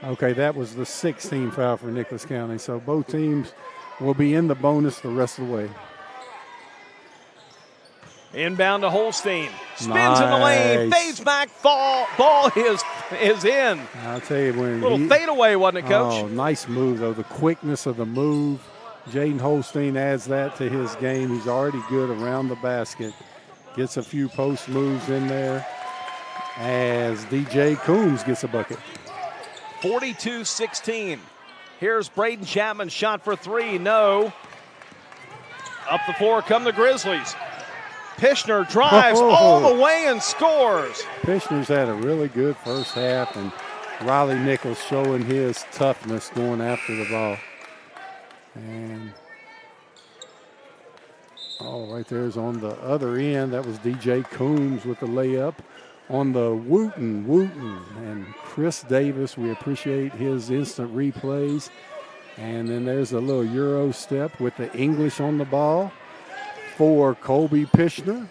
that was the 16th foul for Nicholas County. So both teams will be in the bonus the rest of the way. Inbound to Holstein. Spins in the lane, fades back, ball is in. I'll tell you when. Little fadeaway, wasn't it, Coach? Oh, nice move, though. The quickness of the move. Jaden Holstein adds that to his game. He's already good around the basket. Gets a few post moves in there as DJ Coombs gets a bucket. 42-16. Here's Braden Chapman's shot for 3. No. Up the floor come the Grizzlies. Pishner drives all the way and scores. Pishner's had a really good first half, and Riley Nichols showing his toughness going after the ball. And right there's on the other end. That was DJ Coombs with the layup on the Wooten. And Chris Davis, we appreciate his instant replays. And then there's a little Euro step with the English on the ball for Colby Pishner.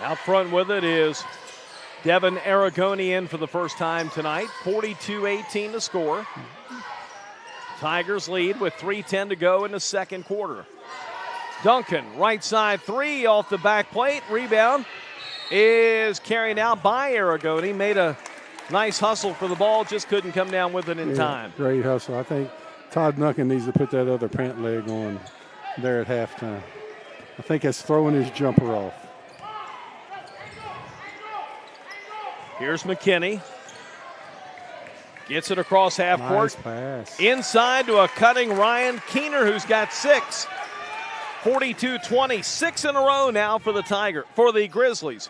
Out front with it is Devin Aragoni in for the first time tonight. 42-18 to score. Tigers lead with 3:10 to go in the second quarter. Duncan, right side 3 off the back plate. Rebound is carried out by Aragoni. Made a nice hustle for the ball, just couldn't come down with it in time. Great hustle. I think Todd Duncan needs to put that other pant leg on there at halftime. I think it's throwing his jumper off. Here's McKinney. Gets it across half court. Nice pass. Inside to a cutting Ryan Keener, who's got 6. 42-20, 6 in a row now for the Grizzlies.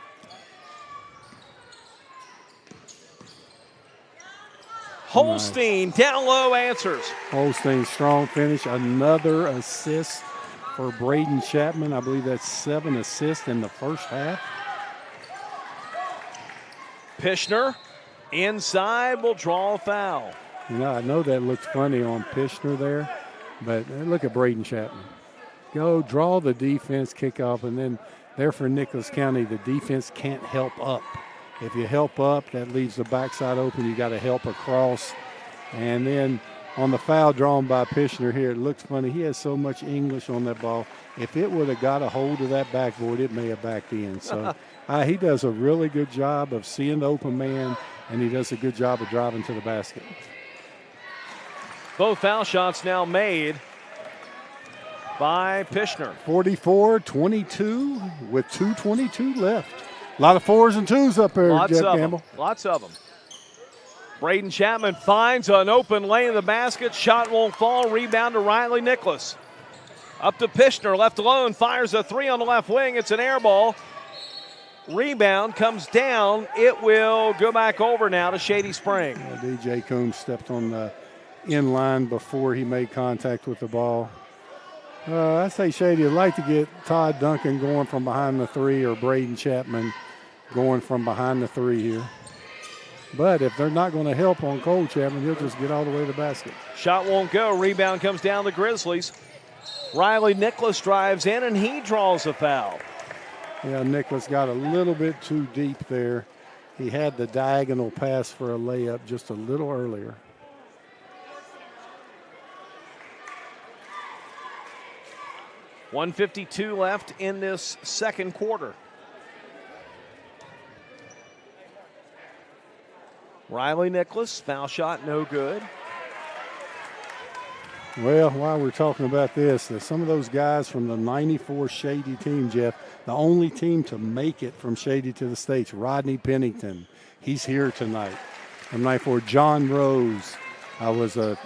Holstein down low answers. Holstein strong finish. Another assist for Braden Chapman. I believe that's 7 assists in the first half. Pishner inside will draw a foul. You know, I know that looks funny on Pishner there, but look at Braden Chapman. Go draw the defense, kick off, and then there for Nicholas County, the defense can't help up. If you help up, that leaves the backside open. You got to help across. And then on the foul drawn by Pishner here, it looks funny. He has so much English on that ball. If it would have got a hold of that backboard, it may have backed in. So he does a really good job of seeing the open man, and he does a good job of driving to the basket. Both foul shots now made by Pishner. 44-22 with 2:22 left. A lot of 4s and 2s up there, Jeff Campbell. Lots of them. Braden Chapman finds an open lane in the basket. Shot won't fall. Rebound to Riley Nicholas. Up to Pishner, left alone. Fires a 3 on the left wing. It's an air ball. Rebound comes down. It will go back over now to Shady Spring. DJ Coombs stepped on the in line before he made contact with the ball. I say Shady would like to get Todd Duncan going from behind the three or Braden Chapman going from behind the three here. But if they're not going to help on Cole Chapman, he'll just get all the way to the basket. Shot won't go. Rebound comes down the Grizzlies. Riley Nicholas drives in, and he draws a foul. Yeah, Nicholas got a little bit too deep there. He had the diagonal pass for a layup just a little earlier. .152 left in this second quarter. Riley Nicholas, foul shot, no good. Well, while we're talking about this, some of those guys from the '94 Shady team, Jeff, the only team to make it from Shady to the States, Rodney Pennington, he's here tonight. From '94, John Rose was a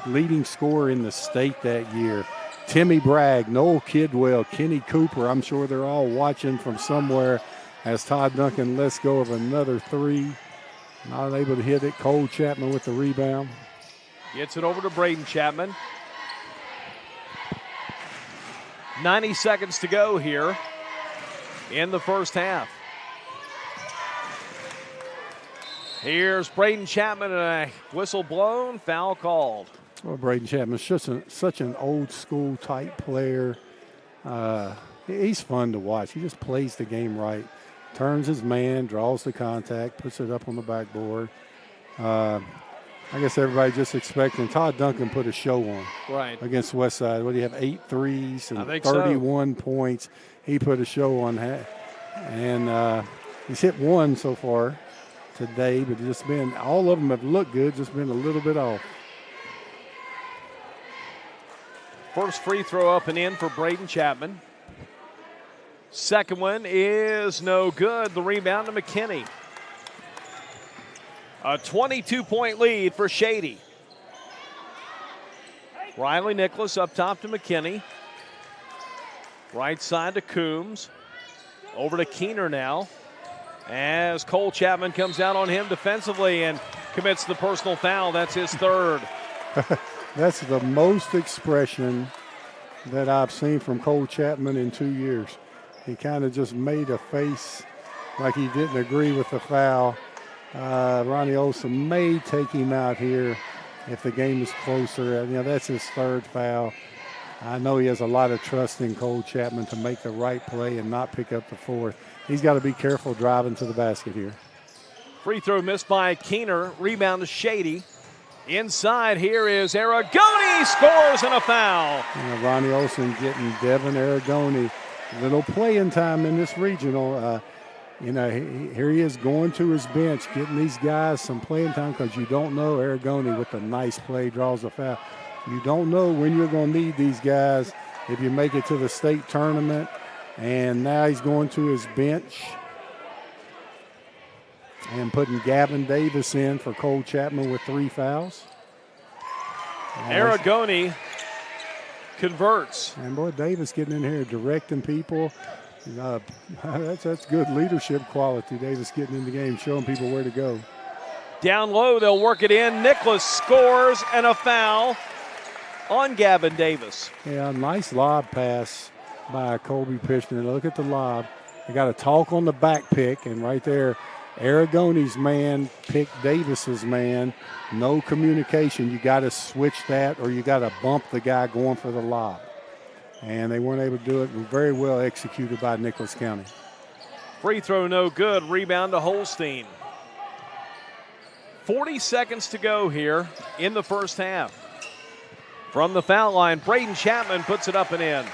leading scorer in the state that year. Timmy Bragg, Noel Kidwell, Kenny Cooper, I'm sure they're all watching from somewhere as Todd Duncan lets go of another three. Not able to hit it. Cole Chapman with the rebound. Gets it over to Braden Chapman. 90 seconds to go here in the first half. Here's Braden Chapman and a whistle blown, foul called. Well, Braden Chapman's just such an old school type player. He's fun to watch. He just plays the game right. Turns his man, draws the contact, puts it up on the backboard. I guess everybody just expecting Todd Duncan put a show on against Westside. What do you have, 8 threes and 31 points. He put a show on that. And he's hit one so far today, but just been, all of them have looked good, just been a little bit off. First free throw up and in for Braden Chapman. Second one is no good. The rebound to McKinney. A 22-point lead for Shady. Riley Nicholas up top to McKinney. Right side to Coombs. Over to Keener now. As Cole Chapman comes out on him defensively and commits the personal foul. That's his third. That's the most expression that I've seen from Cole Chapman in 2 years. He kind of just made a face like he didn't agree with the foul. Ronnie Olson may take him out here if the game is closer. That's his third foul. I know he has a lot of trust in Cole Chapman to make the right play and not pick up the fourth. He's got to be careful driving to the basket here. Free throw missed by Keener. Rebound to Shady. Inside here is Aragoni, scores and a foul. Ronnie Olson getting Devin Aragoni little playing time in this regional. Here he is going to his bench, getting these guys some playing time because you don't know. Aragoni with a nice play draws a foul. You don't know when you're going to need these guys if you make it to the state tournament. And now he's going to his bench and putting Gavin Davis in for Cole Chapman with 3 fouls. Aragoni converts. And boy, Davis getting in here directing people. That's good leadership quality. Davis getting in the game, showing people where to go. Down low, they'll work it in. Nicholas scores and a foul on Gavin Davis. Yeah, nice lob pass by Colby Pishner. Look at the lob. They got a talk on the back pick, and right there, Aragoni's man picked Davis's man. No communication. You got to switch that, or you got to bump the guy going for the lob. And they weren't able to do it. Very well executed by Nicholas County. Free throw no good. Rebound to Holstein. 40 seconds to go here in the first half. From the foul line, Braden Chapman puts it up and in.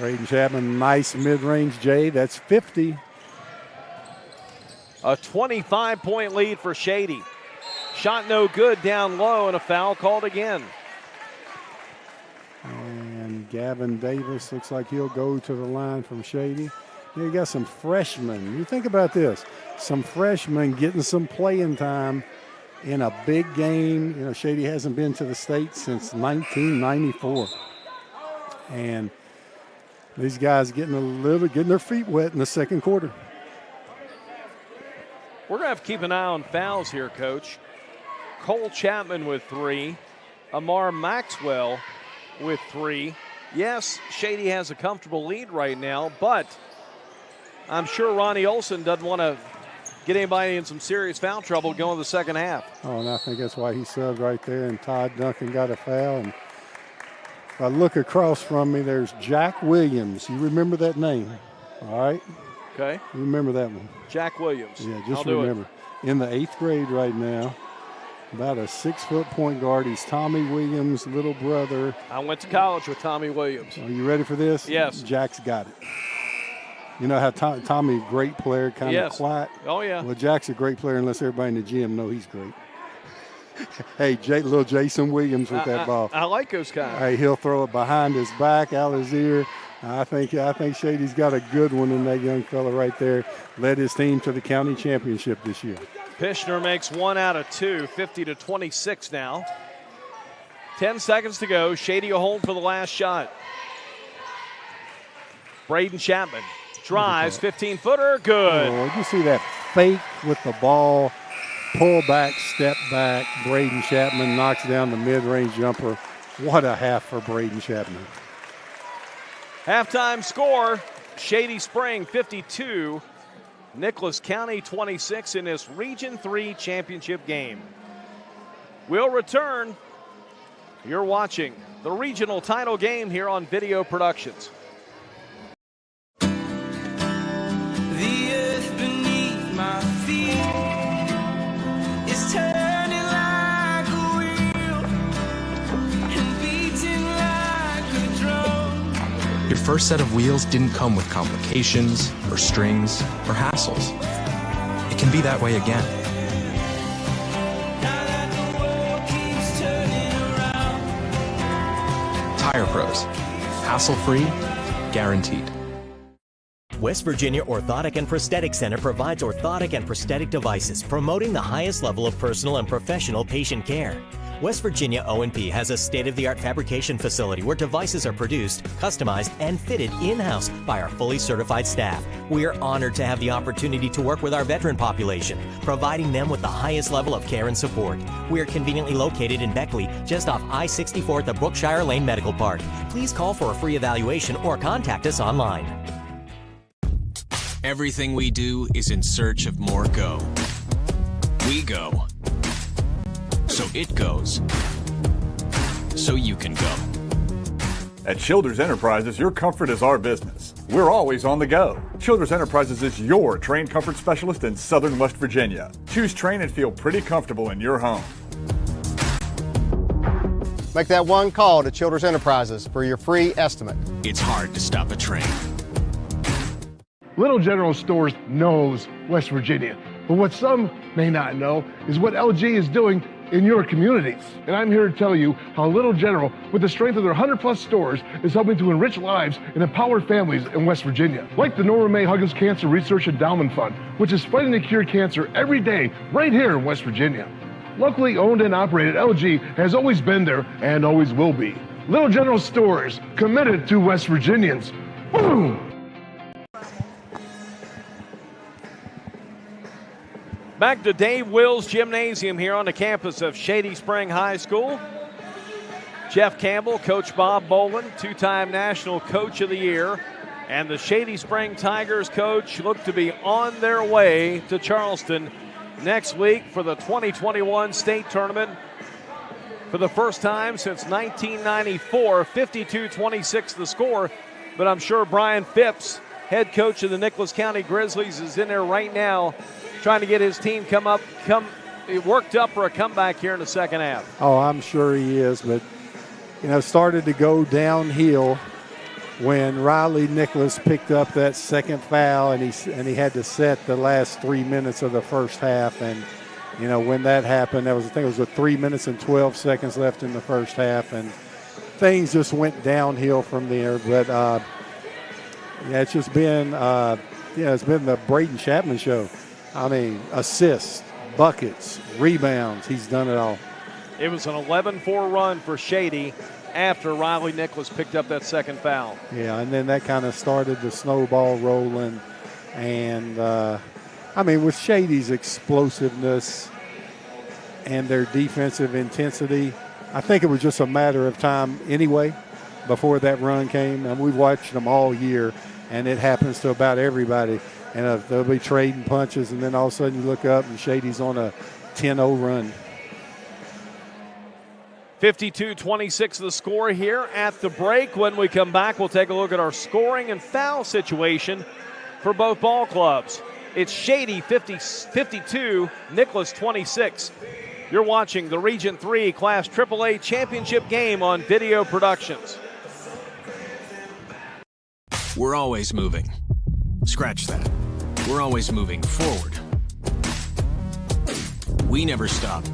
Braden Chapman, nice mid-range J. That's 50. A 25-point lead for Shady. Shot no good down low and a foul called again. And Gavin Davis looks like he'll go to the line from Shady. You got some freshmen. You think about this. Some freshmen getting some playing time in a big game. Shady hasn't been to the state since 1994. And these guys getting their feet wet in the second quarter. We're going to have to keep an eye on fouls here, Coach. Cole Chapman with 3. Amar Maxwell with 3. Yes, Shady has a comfortable lead right now, but I'm sure Ronnie Olson doesn't want to get anybody in some serious foul trouble going the second half. Oh, and I think that's why he subbed right there, and Todd Duncan got a foul. And if I look across from me, there's Jack Williams. You remember that name, all right? Okay. You remember that one. Jack Williams. Yeah, just remember. In the 8th grade right now, about a 6-foot point guard. He's Tommy Williams' little brother. I went to college with Tommy Williams. Are you ready for this? Yes. Jack's got it. You know how Tommy, great player, kind of quiet? Oh, yeah. Well, Jack's a great player unless everybody in the gym know he's great. Hey, little Jason Williams with that ball. I like those guys. Hey, he'll throw it behind his back, out his ear. I think Shady's got a good one in that young fella right there. Led his team to the county championship this year. Pishner makes 1 out of 2, 50-26 now. 10 seconds to go. Shady will hold for the last shot. Braden Chapman drives, 15-footer, good. Oh, you see that fake with the ball, pull back, step back. Braden Chapman knocks down the mid-range jumper. What a half for Braden Chapman. Halftime score, Shady Spring 52, Nicholas County 26 in this Region 3 championship game. We'll return. You're watching the regional title game here on Video Productions. The earth beneath my feet is turning like a wheel and beating like a drum. Your first set of wheels didn't come with complications or strings or hassles. It can be that way again. Now that the world keeps turning around. Tire Pros. Hassle-free, guaranteed. West Virginia Orthotic and Prosthetic Center provides orthotic and prosthetic devices, promoting the highest level of personal and professional patient care. West Virginia O&P has a state-of-the-art fabrication facility where devices are produced, customized, and fitted in-house by our fully certified staff. We are honored to have the opportunity to work with our veteran population, providing them with the highest level of care and support. We are conveniently located in Beckley, just off I-64 at the Brookshire Lane Medical Park. Please call for a free evaluation or contact us online. Everything we do is in search of more go. We go. So it goes. So you can go. At Childers Enterprises, your comfort is our business. We're always on the go. Childers Enterprises is your train comfort specialist in Southern West Virginia. Choose train and feel pretty comfortable in your home. Make that one call to Childers Enterprises for your free estimate. It's hard to stop a train. Little General Stores knows West Virginia, but what some may not know is what LG is doing in your communities. And I'm here to tell you how Little General, with the strength of their 100+ stores, is helping to enrich lives and empower families in West Virginia. Like the Norma May Huggins Cancer Research Endowment Fund, which is fighting to cure cancer every day right here in West Virginia. Locally owned and operated, LG has always been there and always will be. Little General Stores, committed to West Virginians. Boom! Back to Dave Wills Gymnasium here on the campus of Shady Spring High School. Jeff Campbell, Coach Bob Boland, 2-time National Coach of the Year, and the Shady Spring Tigers coach look to be on their way to Charleston next week for the 2021 state tournament. For the first time since 1994, 52-26 the score, but I'm sure Brian Phipps, head coach of the Nicholas County Grizzlies, is in there right now trying to get his team worked up for a comeback here in the second half. Oh, I'm sure he is, but started to go downhill when Riley Nicholas picked up that second foul, and he had to set the last 3 minutes of the first half. And when that happened, I think it was with 3 minutes and 12 seconds left in the first half, and things just went downhill from there. But it's just been it's been the Braden Chapman show. I mean, assists, buckets, rebounds. He's done it all. It was an 11-4 run for Shady after Riley Nicholas picked up that second foul. Yeah, and then that kind of started the snowball rolling. And, with Shady's explosiveness and their defensive intensity, I think it was just a matter of time anyway before that run came. And we've watched them all year, and it happens to about everybody. And they'll be trading punches, and then all of a sudden you look up and Shady's on a 10-0 run. 52-26 the score here at the break. When we come back, we'll take a look at our scoring and foul situation for both ball clubs. It's Shady 52, Nicholas 26. You're watching the Region 3 Class AAA Championship game on Video Productions. We're always moving. Scratch that. We're always moving forward. We never stop,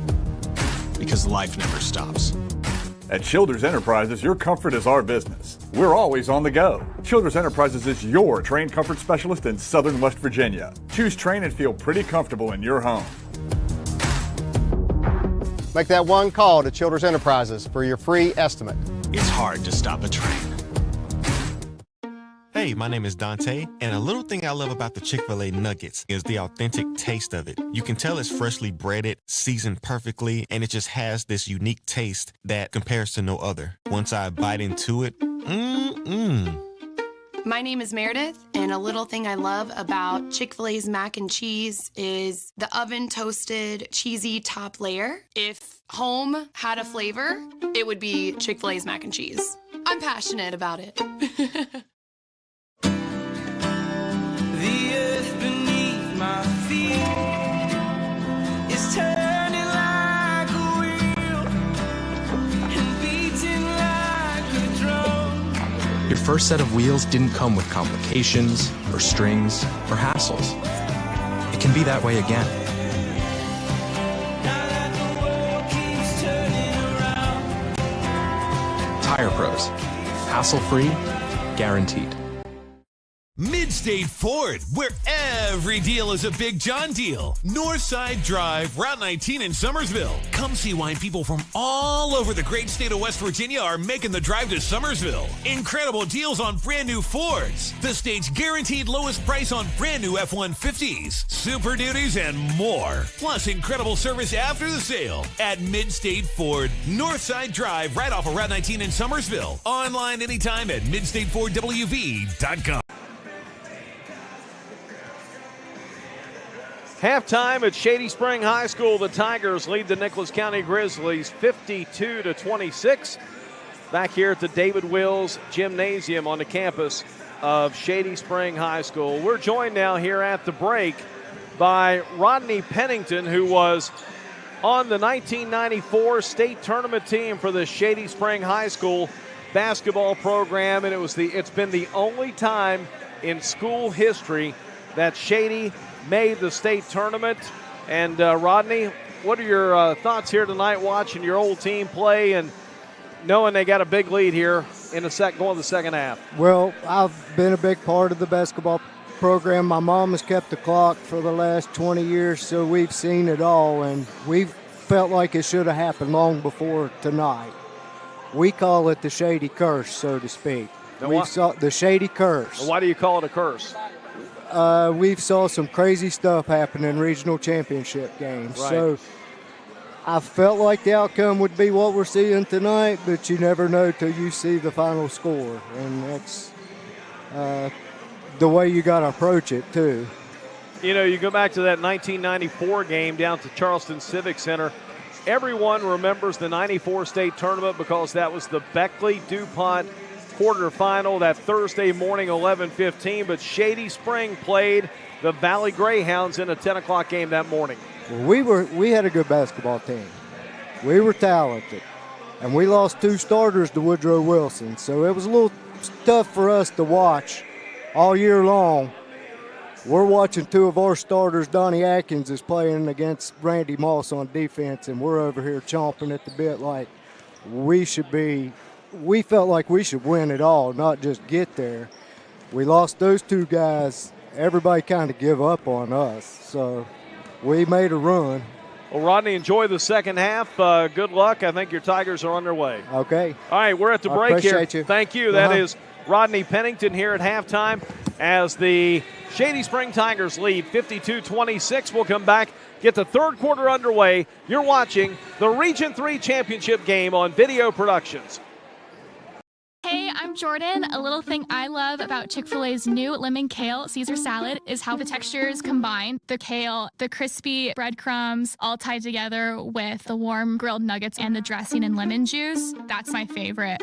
because life never stops. At Childers Enterprises, your comfort is our business. We're always on the go. Childers Enterprises is your train comfort specialist in Southern West Virginia. Choose train and feel pretty comfortable in your home. Make that one call to Childers Enterprises for your free estimate. It's hard to stop a train. Hey, my name is Dante, and a little thing I love about the Chick-fil-A nuggets is the authentic taste of it. You can tell it's freshly breaded, seasoned perfectly, and it just has this unique taste that compares to no other. Once I bite into it, My name is Meredith, and a little thing I love about Chick-fil-A's mac and cheese is the oven-toasted, cheesy top layer. If home had a flavor, it would be Chick-fil-A's mac and cheese. I'm passionate about it. The earth beneath my feet is turning like a wheel and beating like a drum. Your first set of wheels didn't come with complications, or strings, or hassles. It can be that way again. Tire Pros. Hassle-free, guaranteed. Midstate Ford, where every deal is a Big John deal. Northside Drive, Route 19 in Summersville. Come see why people from all over the great state of West Virginia are making the drive to Summersville. Incredible deals on brand new Fords. The state's guaranteed lowest price on brand new F-150s, Super Duties, and more. Plus incredible service after the sale at Midstate Ford, Northside Drive, right off of Route 19 in Summersville. Online anytime at midstatefordwv.com. Halftime at Shady Spring High School. The Tigers lead the Nicholas County Grizzlies 52-26. Back here at the David Wills Gymnasium on the campus of Shady Spring High School. We're joined now here at the break by Rodney Pennington, who was on the 1994 state tournament team for the Shady Spring High School basketball program, and it's been the only time in school history that Shady made the state tournament. And Rodney, what are your thoughts here tonight watching your old team play and knowing they got a big lead here in going the second half? Well, I've been a big part of the basketball program. My mom has kept the clock for the last 20 years, so we've seen it all, and we've felt like it should have happened long before tonight. We call it the Shady Curse, so to speak. We saw the Shady Curse. Why do you call it a curse? We've saw some crazy stuff happen in regional championship games. Right. So I felt like the outcome would be what we're seeing tonight, but you never know till you see the final score. And that's the way you got to approach it, too. You know, you go back to that 1994 game down to Charleston Civic Center. Everyone remembers the 94 state tournament because that was the Beckley-DuPont quarterfinal that Thursday morning, 11:15. But Shady Spring played the Valley Greyhounds in a 10 o'clock game that morning. We had a good basketball team. We were talented. And we lost 2 starters to Woodrow Wilson. So it was a little tough for us to watch all year long. We're watching 2 of our starters. Donnie Atkins is playing against Randy Moss on defense, and we're over here chomping at the bit like we felt like we should win it all, not just get there. We lost those 2 guys. Everybody kind of give up on us. So we made a run. Well, Rodney, enjoy the second half. Good luck. I think your Tigers are on their way. Okay. All right, we're at the break here. Appreciate you. Thank you. That is Rodney Pennington here at halftime as the Shady Spring Tigers lead 52-26. We'll come back get the third quarter underway. You're watching the Region 3 Championship game on Video Productions. Hey, I'm Jordan. A little thing I love about Chick-fil-A's new lemon kale Caesar salad is how the textures combine. The kale, the crispy breadcrumbs, all tied together with the warm grilled nuggets and the dressing and lemon juice. That's my favorite.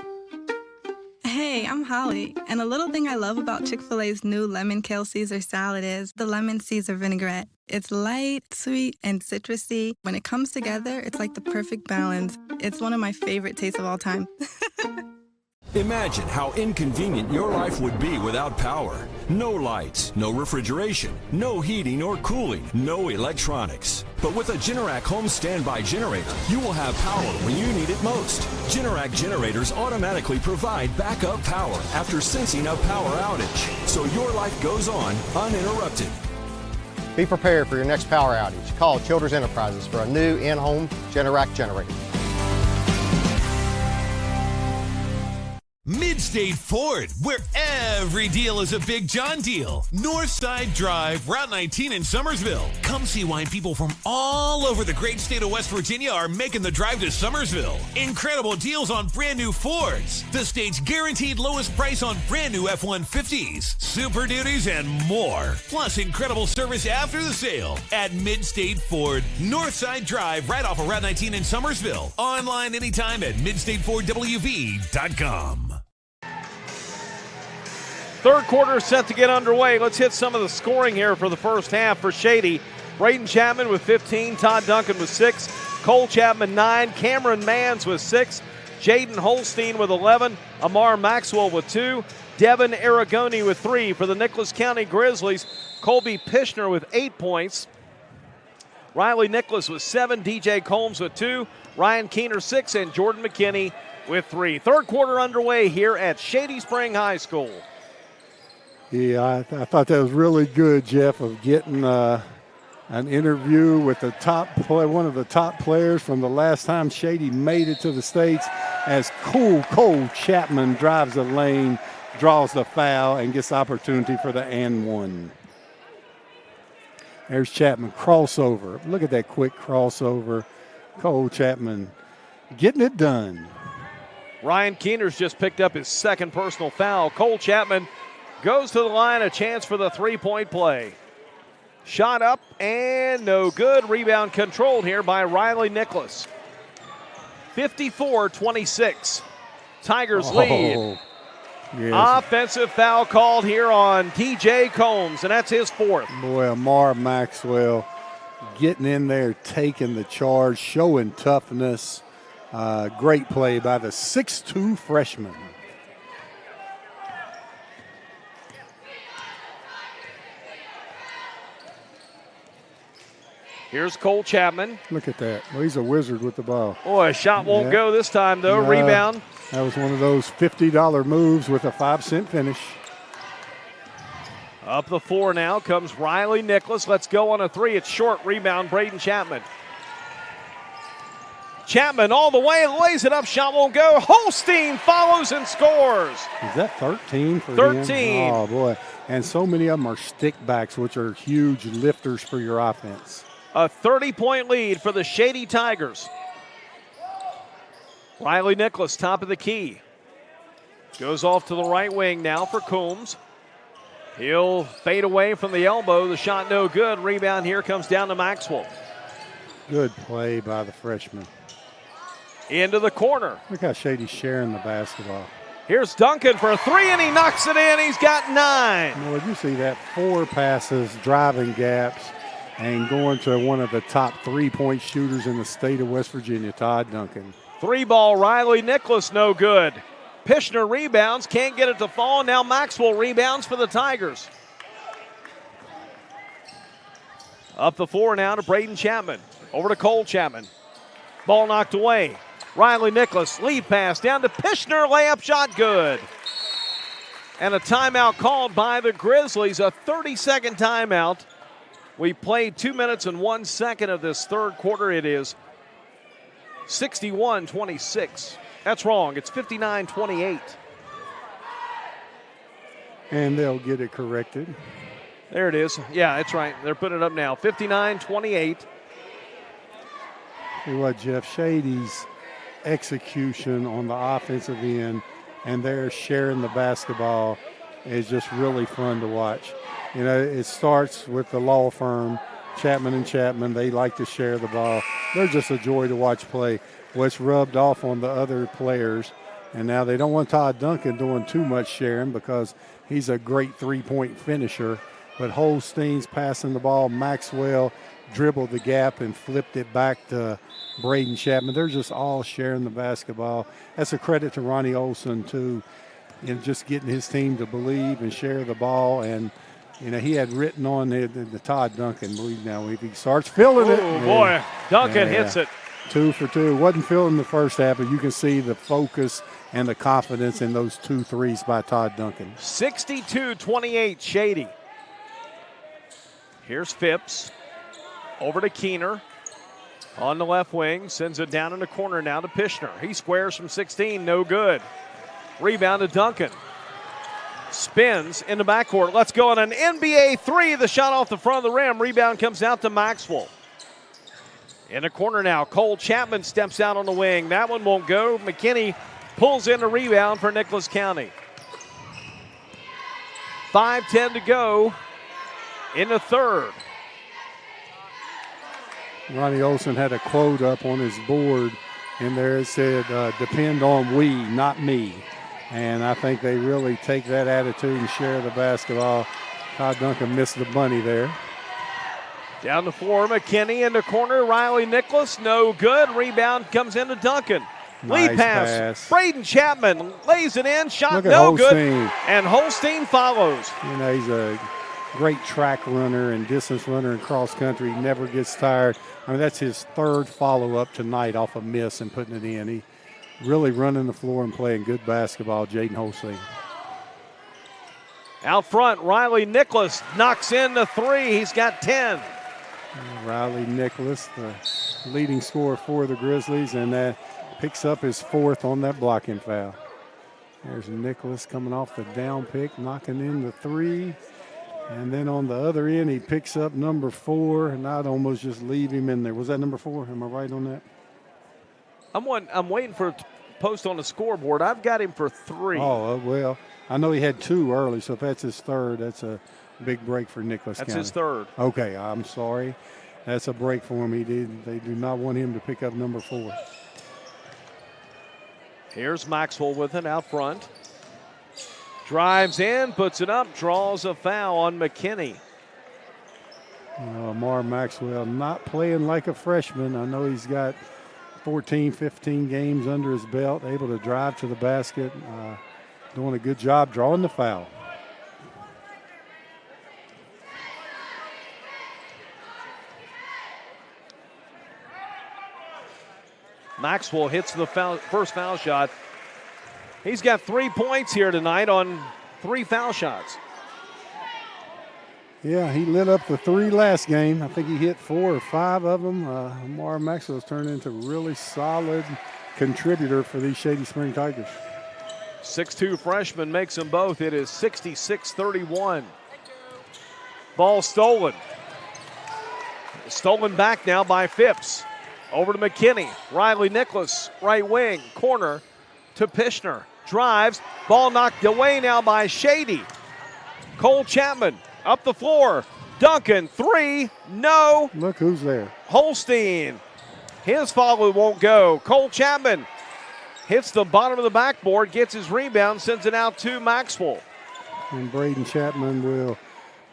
Hey, I'm Holly, and a little thing I love about Chick-fil-A's new lemon kale Caesar salad is the lemon Caesar vinaigrette. It's light, sweet, and citrusy. When it comes together, it's like the perfect balance. It's one of my favorite tastes of all time. Imagine how inconvenient your life would be without power. No lights, no refrigeration, no heating or cooling, no electronics. But with a Generac home standby generator, you will have power when you need it most. Generac generators automatically provide backup power after sensing a power outage, so your life goes on uninterrupted. Be prepared for your next power outage. Call Childers Enterprises for a new in-home Generac generator. Mid-State Ford, where every deal is a Big John deal. Northside Drive, Route 19 in Summersville. Come see why people from all over the great state of West Virginia are making the drive to Summersville. Incredible deals on brand new Fords. The state's guaranteed lowest price on brand new F-150s, Super Duties, and more. Plus incredible service after the sale at Mid-State Ford. Northside Drive, right off of Route 19 in Summersville. Online anytime at midstatefordwv.com. Third quarter set to get underway. Let's hit some of the scoring here for the first half for Shady. Braden Chapman with 15, Todd Duncan with 6, Cole Chapman 9, Cameron Manns with 6, Jaden Holstein with 11, Amar Maxwell with 2, Devin Aragoni with 3 for the Nicholas County Grizzlies, Colby Pishner with 8 points, Riley Nicholas with 7, DJ Combs with 2, Ryan Keener 6, and Jordan McKinney with 3. Third quarter underway here at Shady Spring High School. Yeah, I thought that was really good, Jeff, of getting an interview with the one of the top players from the last time Shady made it to the States, as Cole Chapman drives the lane, draws the foul, and gets the opportunity for the and one. There's Chapman, crossover. Look at that quick crossover. Cole Chapman getting it done. Ryan Keener's just picked up his second personal foul. Cole Chapman goes to the line, a chance for the three-point play. Shot up and no good. Rebound controlled here by Riley Nicholas. 54-26. Tigers lead. Yes. Offensive foul called here on DJ Combs, and that's his fourth. Boy, Amar Maxwell getting in there, taking the charge, showing toughness. Great play by the 6'2 freshman. Here's Cole Chapman. Look at that. Well, he's a wizard with the ball. Boy, a shot won't go this time, though. Rebound. That was one of those $50 moves with a 5-cent finish. Up the floor now comes Riley Nicholas. Let's go on a three. It's short. Rebound, Braden Chapman. Chapman all the way, lays it up. Shot won't go. Holstein follows and scores. Is that 13 for 13. him? Oh, boy. And so many of them are stick backs, which are huge lifters for your offense. A 30-point lead for the Shady Tigers. Riley Nicholas, top of the key. Goes off to the right wing now for Coombs. He'll fade away from the elbow. The shot no good. Rebound here comes down to Maxwell. Good play by the freshman. Into the corner. Look how Shady's sharing the basketball. Here's Duncan for a three, and he knocks it in. He's got 9. Well, you see that 4 passes, driving gaps, and going to one of the top 3-point shooters in the state of West Virginia, Todd Duncan. 3-ball, Riley Nicholas, no good. Pishner rebounds, can't get it to fall. Now Maxwell rebounds for the Tigers. Up the floor now to Braden Chapman. Over to Cole Chapman. Ball knocked away. Riley Nicholas, lead pass down to Pishner, layup shot good. And a timeout called by the Grizzlies, a 30-second timeout. We played 2 minutes and 1 second of this third quarter. It is 61-26. That's wrong. It's 59-28. And they'll get it corrected. There it is. Yeah, that's right. They're putting it up now. 59-28. See what, Jeff, Shady's execution on the offensive end and they're sharing the basketball is just really fun to watch. You know, it starts with the law firm, Chapman and Chapman. They like to share the ball. They're just a joy to watch play. What's rubbed off on the other players, and now they don't want Todd Duncan doing too much sharing because he's a great three-point finisher. But Holstein's passing the ball. Maxwell dribbled the gap and flipped it back to Braden Chapman. They're just all sharing the basketball. That's a credit to Ronnie Olson, too, in just getting his team to believe and share the ball. And, you know, he had written on the Todd Duncan. Now, if he starts filling it. Oh, boy. Duncan hits it. 2 for 2. Wasn't feeling the first half, but you can see the focus and the confidence in those 2 threes by Todd Duncan. 62-28, Shady. Here's Phipps. Over to Keener. On the left wing. Sends it down in the corner now to Pishner. He squares from 16. No good. Rebound to Duncan. Spins in the backcourt. Let's go on an NBA three. The shot off the front of the rim. Rebound comes out to Maxwell. In the corner now. Cole Chapman steps out on the wing. That one won't go. McKinney pulls in the rebound for Nicholas County. 5:10 to go in the third. Ronnie Olson had a quote up on his board, and there it said, depend on we, not me. And I think they really take that attitude and share the basketball. Todd Duncan missed the bunny there. Down the floor, McKinney in the corner. Riley Nicholas, no good. Rebound comes into Duncan. Nice Lead pass. Braden Chapman lays it in. Shot Look at no Holstein. good. And Holstein follows. You know, he's a great track runner and distance runner in cross country. He never gets tired. I mean, that's his third follow-up tonight off a miss and putting it in. He really running the floor and playing good basketball, Jaden Holstein. Out front, Riley Nicholas knocks in the three. He's got 10. Riley Nicholas, the leading scorer for the Grizzlies, and that picks up his fourth on that blocking foul. There's Nicholas coming off the down pick, knocking in the three. And then on the other end, he picks up number 4, and I'd almost just leave him in there. Was that number 4? Am I right on that? I'm waiting for a post on the scoreboard. I've got him for 3. Oh, well, I know he had 2 early, so if that's his third, that's a big break for Nicholas County. That's his third. Okay, I'm sorry. That's a break for him. They do not want him to pick up number 4. Here's Maxwell with it out front. Drives in, puts it up, draws a foul on McKinney. Amar Maxwell not playing like a freshman. I know he's got 14, 15 games under his belt, able to drive to the basket, doing a good job drawing the foul. Maxwell hits the first foul shot. He's got 3 points here tonight on 3 foul shots. Yeah, he lit up the 3 last game. I think he hit 4 or 5 of them. Amar Maxwell's turned into a really solid contributor for these Shady Spring Tigers. 6'2" freshman makes them both. It is 66-31. Ball stolen. Stolen back now by Phipps. Over to McKinney. Riley Nicholas, right wing, corner to Pishner. Drives. Ball knocked away now by Shady. Cole Chapman up the floor. Duncan, 3. No. Look who's there. Holstein. His follow won't go. Cole Chapman hits the bottom of the backboard, gets his rebound, sends it out to Maxwell. And Braden Chapman will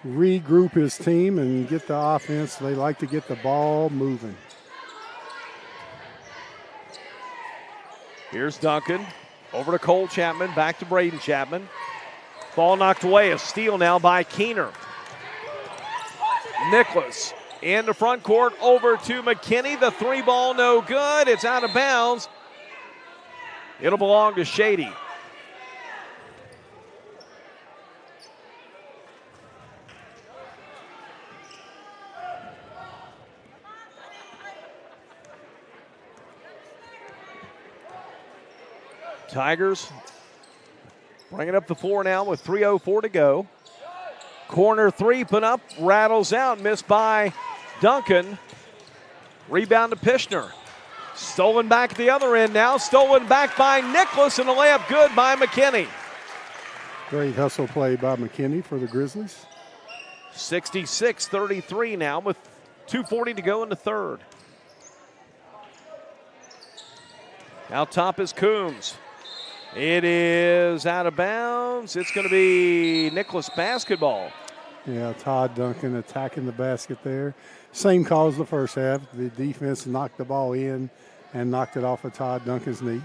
regroup his team and get the offense. They like to get the ball moving. Here's Duncan. Over to Cole Chapman. Back to Braden Chapman. Ball knocked away. A steal now by Keener. Nicholas in the front court. Over to McKinney. The 3 ball no good. It's out of bounds. It'll belong to Shady. Tigers bringing up the floor now with 3:04 to go. Corner 3 put up, rattles out, missed by Duncan. Rebound to Pishner. Stolen back at the other end now. Stolen back by Nicholas, and a layup good by McKinney. Great hustle play by McKinney for the Grizzlies. 66-33 now with 2:40 to go in the third. Out top is Coombs. It is out of bounds. It's going to be Nicholas basketball. Yeah, Todd Duncan attacking the basket there. Same call as the first half. The defense knocked the ball in and knocked it off of Todd Duncan's knee.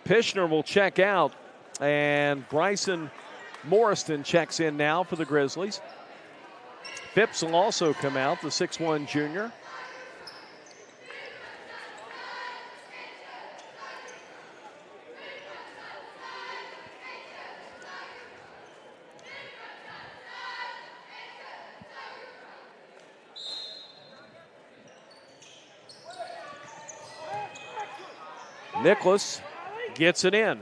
Pishner will check out, and Bryson Morriston checks in now for the Grizzlies. Phipps will also come out, the 6'1 junior. Nicholas gets it in.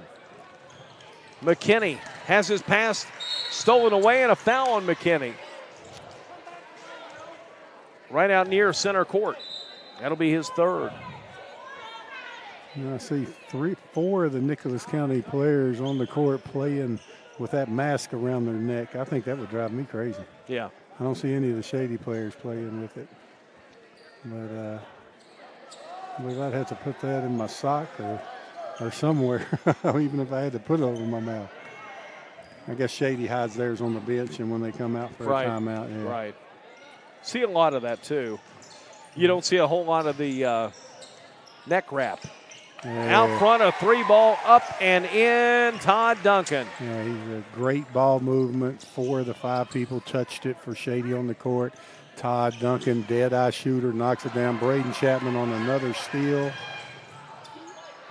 McKinney has his pass stolen away, and a foul on McKinney. Right out near center court. That'll be his third. I see 4 of the Nicholas County players on the court playing with that mask around their neck. I think that would drive me crazy. Yeah. I don't see any of the Shady players playing with it. But I believe I'd have to put that in my sock or somewhere, even if I had to put it over my mouth. I guess Shady hides theirs on the bench, and when they come out for a timeout. Yeah. Right. See a lot of that, too. You don't see a whole lot of the neck wrap. Yeah. Out front, a 3-ball up and in, Todd Duncan. Yeah, he's a great ball movement. 4 of the 5 people touched it for Shady on the court. Todd Duncan, dead-eye shooter, knocks it down. Braden Chapman on another steal.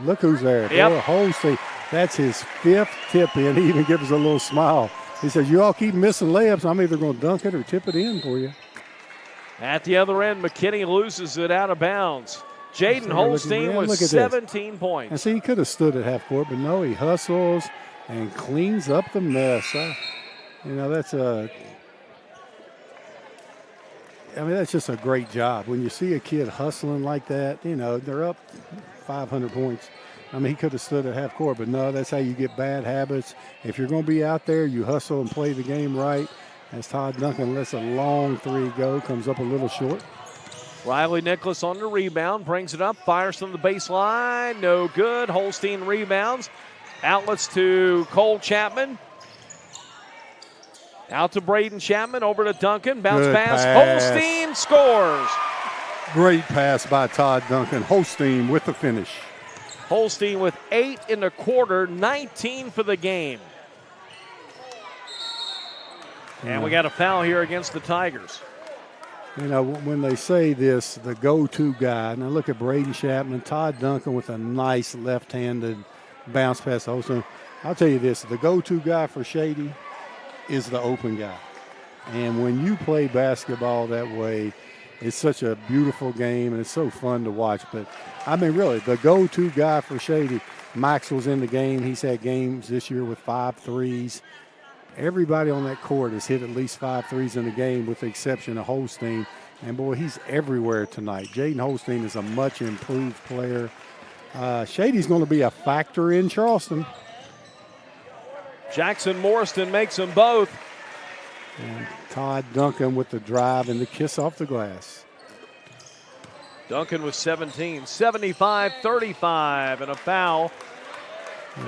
Look who's there. Yep. Holstein. That's his 5th tip-in. He even gives us a little smile. He says, you all keep missing layups. I'm either going to dunk it or tip it in for you. At the other end, McKinney loses it out of bounds. Jaden Holstein with 17 points. And see, he could have stood at half court, but no, he hustles and cleans up the mess. That's just a great job. When you see a kid hustling like that, they're up 500 points. He could have stood at half court, but no, that's how you get bad habits. If you're going to be out there, you hustle and play the game right. As Todd Duncan lets a long 3 go, comes up a little short. Riley Nicholas on the rebound, brings it up, fires from the baseline, no good. Holstein rebounds. Outlets to Cole Chapman. Out to Braden Chapman, over to Duncan, bounce pass. Holstein scores. Great pass by Todd Duncan. Holstein with the finish. Holstein with 8 in the quarter, 19 for the game. And we got a foul here against the Tigers. When they say this, the go-to guy, now look at Braden Chapman, Todd Duncan with a nice left-handed bounce pass. Also, I'll tell you this, the go-to guy for Shady is the open guy. And when you play basketball that way, it's such a beautiful game, and it's so fun to watch. But, really, the go-to guy for Shady, Maxwell's in the game. He's had games this year with 5 threes. Everybody on that court has hit at least 5 threes in the game with the exception of Holstein. And, boy, he's everywhere tonight. Jaden Holstein is a much improved player. Shady's going to be a factor in Charleston. Jackson Morriston makes them both. And Todd Duncan with the drive and the kiss off the glass. Duncan with 17, 75-35, and a foul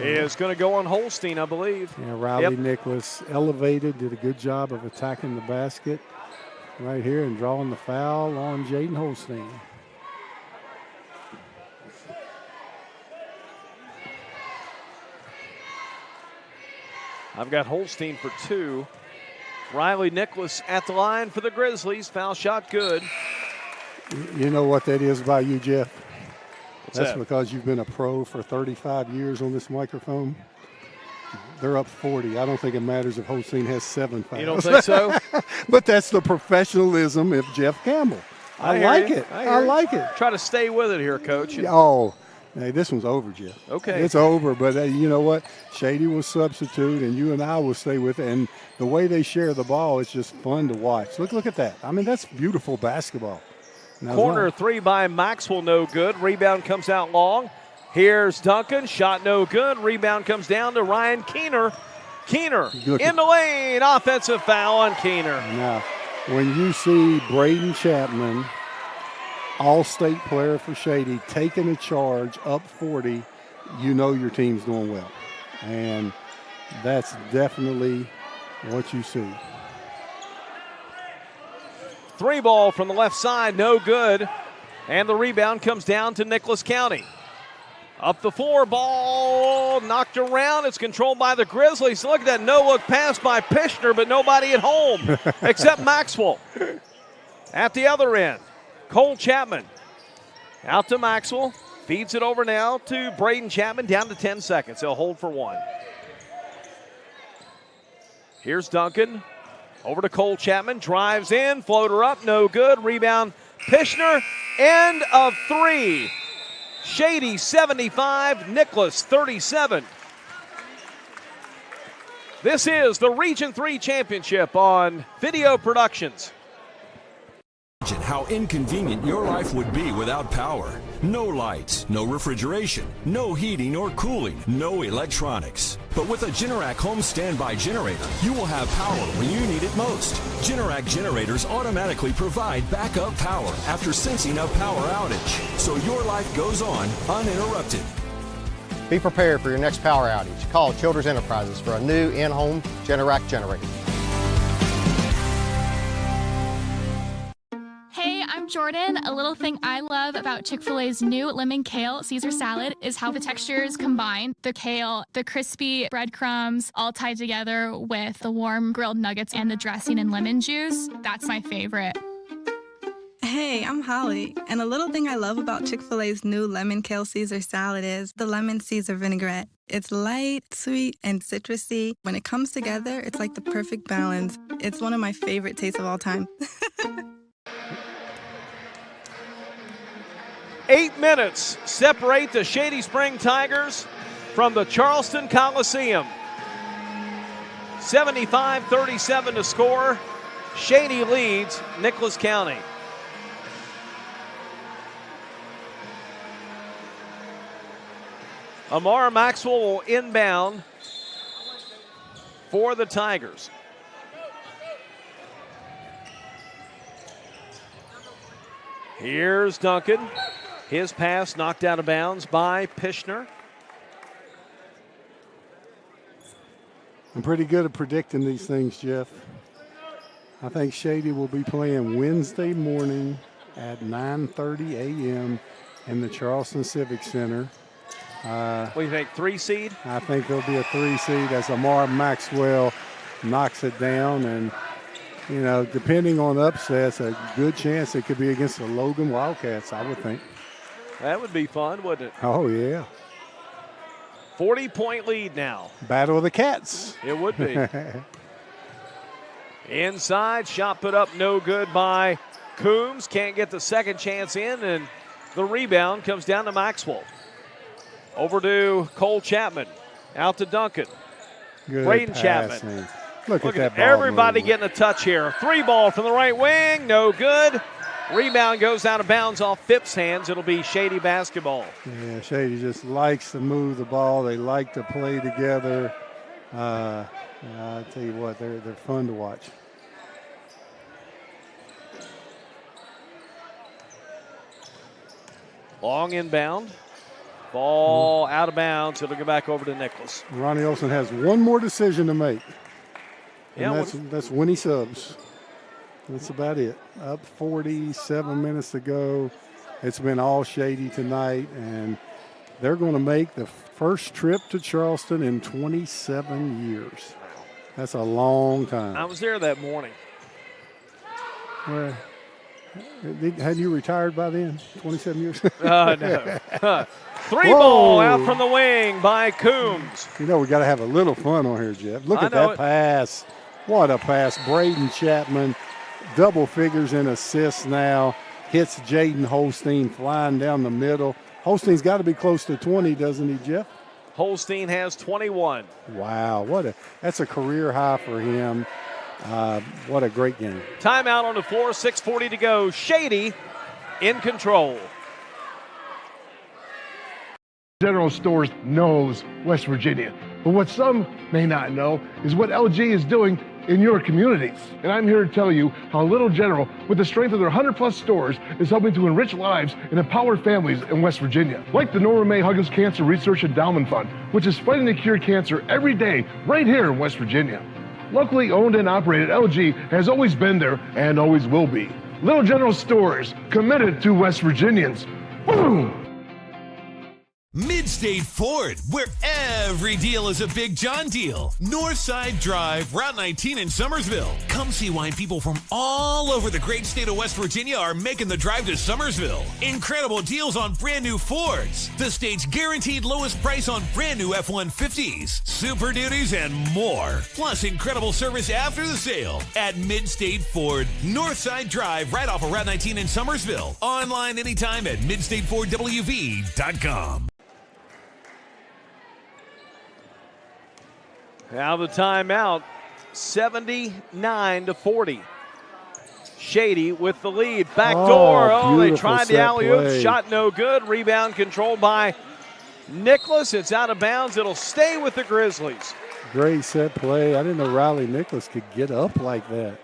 is going to go on Holstein, I believe. Yeah, Riley Nicholas elevated, did a good job of attacking the basket right here and drawing the foul on Jaden Holstein. I've got Holstein for 2. Riley Nicholas at the line for the Grizzlies. Foul shot good. You know what that is by you, Jeff? That's that? Because you've been a pro for 35 years on this microphone. They're up 40. I don't think it matters if Holstein has 7 fouls. You don't think so? But that's the professionalism of Jeff Campbell. I like it. I like it. Try to stay with it here, Coach. Oh, hey, this one's over, Jeff. Okay. It's over, but you know what? Shady will substitute, and you and I will stay with it. And the way they share the ball, it's just fun to watch. Look at that. That's beautiful basketball. Corner three by Maxwell, no good. Rebound comes out long. Here's Duncan, shot no good. Rebound comes down to Ryan Keener. Keener in the lane, offensive foul on Keener. Now, when you see Braden Chapman, all-state player for Shady, taking a charge up 40, you know your team's doing well. And that's definitely what you see. Three ball from the left side, no good. And the rebound comes down to Nicholas County. Up the floor, ball knocked around. It's controlled by the Grizzlies. Look at that no-look pass by Pishner, but nobody at home except Maxwell. At the other end, Cole Chapman out to Maxwell. Feeds it over now to Braden Chapman, down to 10 seconds. He'll hold for one. Here's Duncan. Over to Cole Chapman. Drives in. Floater up. No good. Rebound. Pishner. End of three. Shady 75. Nicholas 37. This is the Region 3 Championship on Video Productions. Imagine how inconvenient your life would be without power. No lights, no refrigeration, no heating or cooling, no electronics. But with a Generac home standby generator, you will have power when you need it most. Generac generators automatically provide backup power after sensing a power outage, so your life goes on uninterrupted. Be prepared for your next power outage. Call Childers Enterprises for a new in-home Generac generator. I'm Jordan. A little thing I love about Chick-fil-A's new lemon kale Caesar salad is how the textures combine. The kale, the crispy breadcrumbs, all tied together with the warm grilled nuggets and the dressing and lemon juice. That's my favorite. Hey, I'm Holly, and a little thing I love about Chick-fil-A's new lemon kale Caesar salad is the lemon Caesar vinaigrette. It's light, sweet, and citrusy. When it comes together, it's like the perfect balance. It's one of my favorite tastes of all time. 8 minutes separate the Shady Spring Tigers from the Charleston Coliseum. 75-37 to score. Shady leads Nicholas County. Amar Maxwell will inbound for the Tigers. Here's Duncan. His pass knocked out of bounds by Pishner. I'm pretty good at predicting these things, Jeff. I think Shady will be playing Wednesday morning at 9:30 a.m. in the Charleston Civic Center. What do you think, 3 seed? I think there'll be a 3 seed as Amar Maxwell knocks it down. And, you know, depending on upsets, a good chance it could be against the Logan Wildcats, I would think. That would be fun, wouldn't it? Oh, yeah. 40-point lead now. Battle of the Cats. It would be. Inside, shot put up, no good by Coombs. Can't get the second chance in, and the rebound comes down to Maxwell. Over to Cole Chapman. Out to Duncan. Good Braden passing. Chapman. Look at that ball everybody movement. getting a touch here. 3 ball from the right wing, no good. Rebound goes out of bounds off Phipps' hands. It'll be Shady basketball. Yeah, Shady just likes to move the ball. They like to play together. I'll tell you what, they're fun to watch. Long inbound. Ball out of bounds. It'll go back over to Nicholas. Ronnie Olson has one more decision to make. Yeah, And that's when he subs. That's about it. Up 47 minutes to go. It's been all Shady tonight, and they're going to make the first trip to Charleston in 27 years. That's a long time. I was there that morning. Well, had you retired by then? 27 years? No. 3 ball out from the wing by Coombs. You know, we got to have a little fun on here, Jeff. Look I at know that it. pass. What a pass. Braden Chapman, double figures in assists now. Hits Jaden Holstein flying down the middle. Holstein's got to be close to 20, doesn't he, Jeff? Holstein has 21. Wow, that's a career high for him. What a great game. Timeout on the floor, 6:40 to go. Shady in control. General Stores knows West Virginia, but what some may not know is what LG is doing in your communities. And I'm here to tell you how Little General, with the strength of their 100-plus stores, is helping to enrich lives and empower families in West Virginia. Like the Norma May Huggins Cancer Research Endowment Fund, which is fighting to cure cancer every day right here in West Virginia. Locally owned and operated, LG has always been there and always will be. Little General Stores, committed to West Virginians. Boom! Mid-State Ford, where every deal is a Big John deal. Northside Drive, Route 19 in Summersville. Come see why people from all over the great state of West Virginia are making the drive to Summersville. Incredible deals on brand new Fords. The state's guaranteed lowest price on brand new F-150s, Super Duties, and more. Plus incredible service after the sale at Mid-State Ford. Northside Drive, right off of Route 19 in Summersville. Online anytime at midstatefordwv.com. Now the timeout, 79-40. Shady with the lead. Back door. Oh, they tried the alley-oop. Shot no good. Rebound controlled by Nicholas. It's out of bounds. It'll stay with the Grizzlies. Great set play. I didn't know Riley Nicholas could get up like that.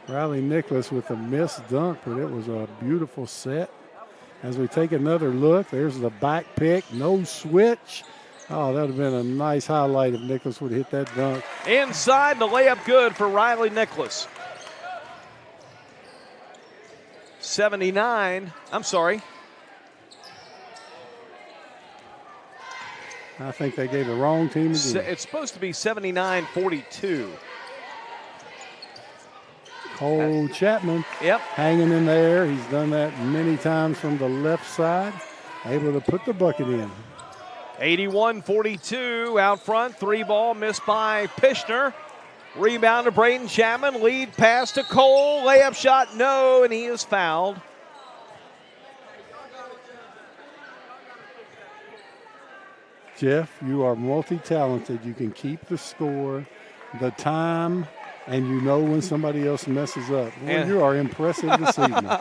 Riley Nicholas with a missed dunk, but it was a beautiful set. As we take another look, there's the back pick. No switch. Oh, that would have been a nice highlight if Nicholas would hit that dunk. Inside, the layup good for Riley Nicholas. 79, I'm sorry. I think they gave the wrong team again. It's supposed to be 79-42. Cole Chapman yep, hanging in there. He's done that many times from the left side. Able to put the bucket in. 81-42 out front. Three ball missed by Pishner. Rebound to Braden Chapman. Lead pass to Cole. Layup shot, no, and he is fouled. Jeff, you are multi-talented. You can keep the score, the time, and you know when somebody else messes up. Well, you are impressive this evening.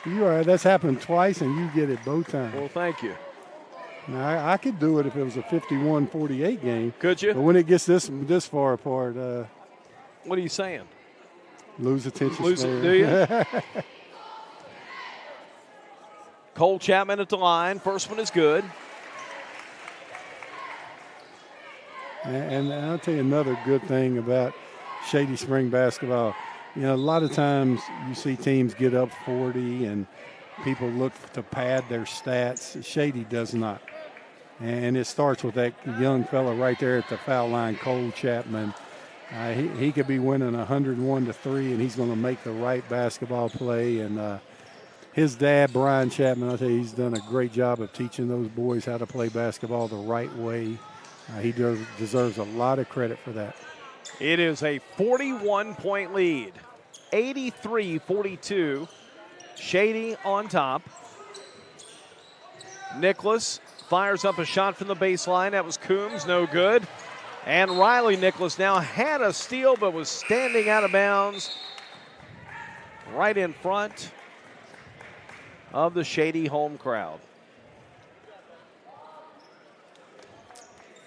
You are. That's happened twice, and you get it both times. Well, thank you. Now, I could do it if it was a 51-48 game. Could you? But when it gets this far apart, what are you saying? Lose attention. Lose it, do you? Cole Chapman at the line. First one is good. And I'll tell you another good thing about Shady Spring basketball. You know, a lot of times you see teams get up 40 and people look to pad their stats. Shady does not. And it starts with that young fella right there at the foul line, Cole Chapman. He could be winning 101-3, and he's going to make the right basketball play. And his dad, Brian Chapman, I'll tell you, he's done a great job of teaching those boys how to play basketball the right way. He deserves a lot of credit for that. It is a 41-point lead, 83-42. Shady on top. Nicholas fires up a shot from the baseline. That was Coombs, no good. And Riley Nicholas now had a steal but was standing out of bounds right in front of the Shady home crowd.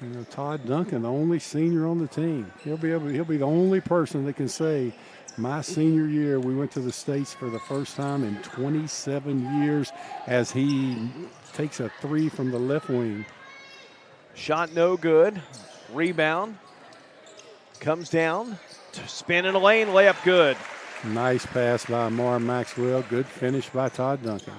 You know, Todd Duncan, the only senior on the team. He'll be the only person that can say, my senior year, we went to the States for the first time in 27 years as he takes a three from the left wing. Shot no good. Rebound. Comes down. Spin in the lane. Layup good. Nice pass by Amar Maxwell. Good finish by Todd Duncan.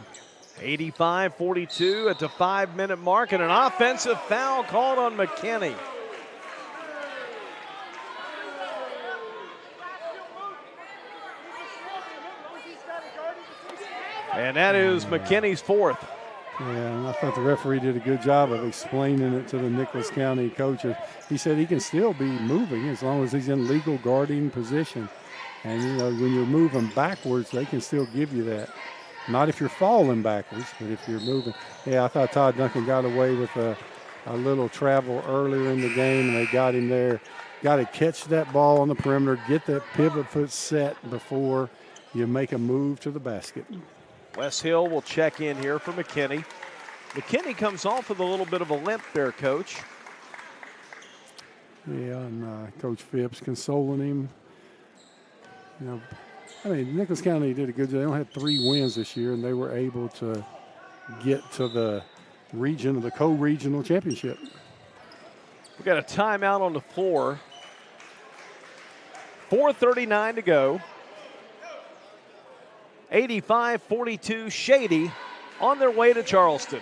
85-42 at the 5-minute mark, and an offensive foul called on McKinney. And that is McKinney's fourth. Yeah, and I thought the referee did a good job of explaining it to the Nicholas County coaches. He said he can still be moving as long as he's in legal guarding position. And, you know, when you're moving backwards, they can still give you that. Not if you're falling backwards, but if you're moving. Yeah, I thought Todd Duncan got away with a little travel earlier in the game, and they got him there. Got to catch that ball on the perimeter, get that pivot foot set before you make a move to the basket. Wes Hill will check in here for McKinney. McKinney comes off with a little bit of a limp there, Coach. Yeah, and Coach Phipps consoling him. You know, I mean, Nicholas County did a good job. They only had 3 wins this year, and they were able to get to the co-regional championship. We got a timeout on the floor. 4:39 to go. 85-42 Shady on their way to Charleston.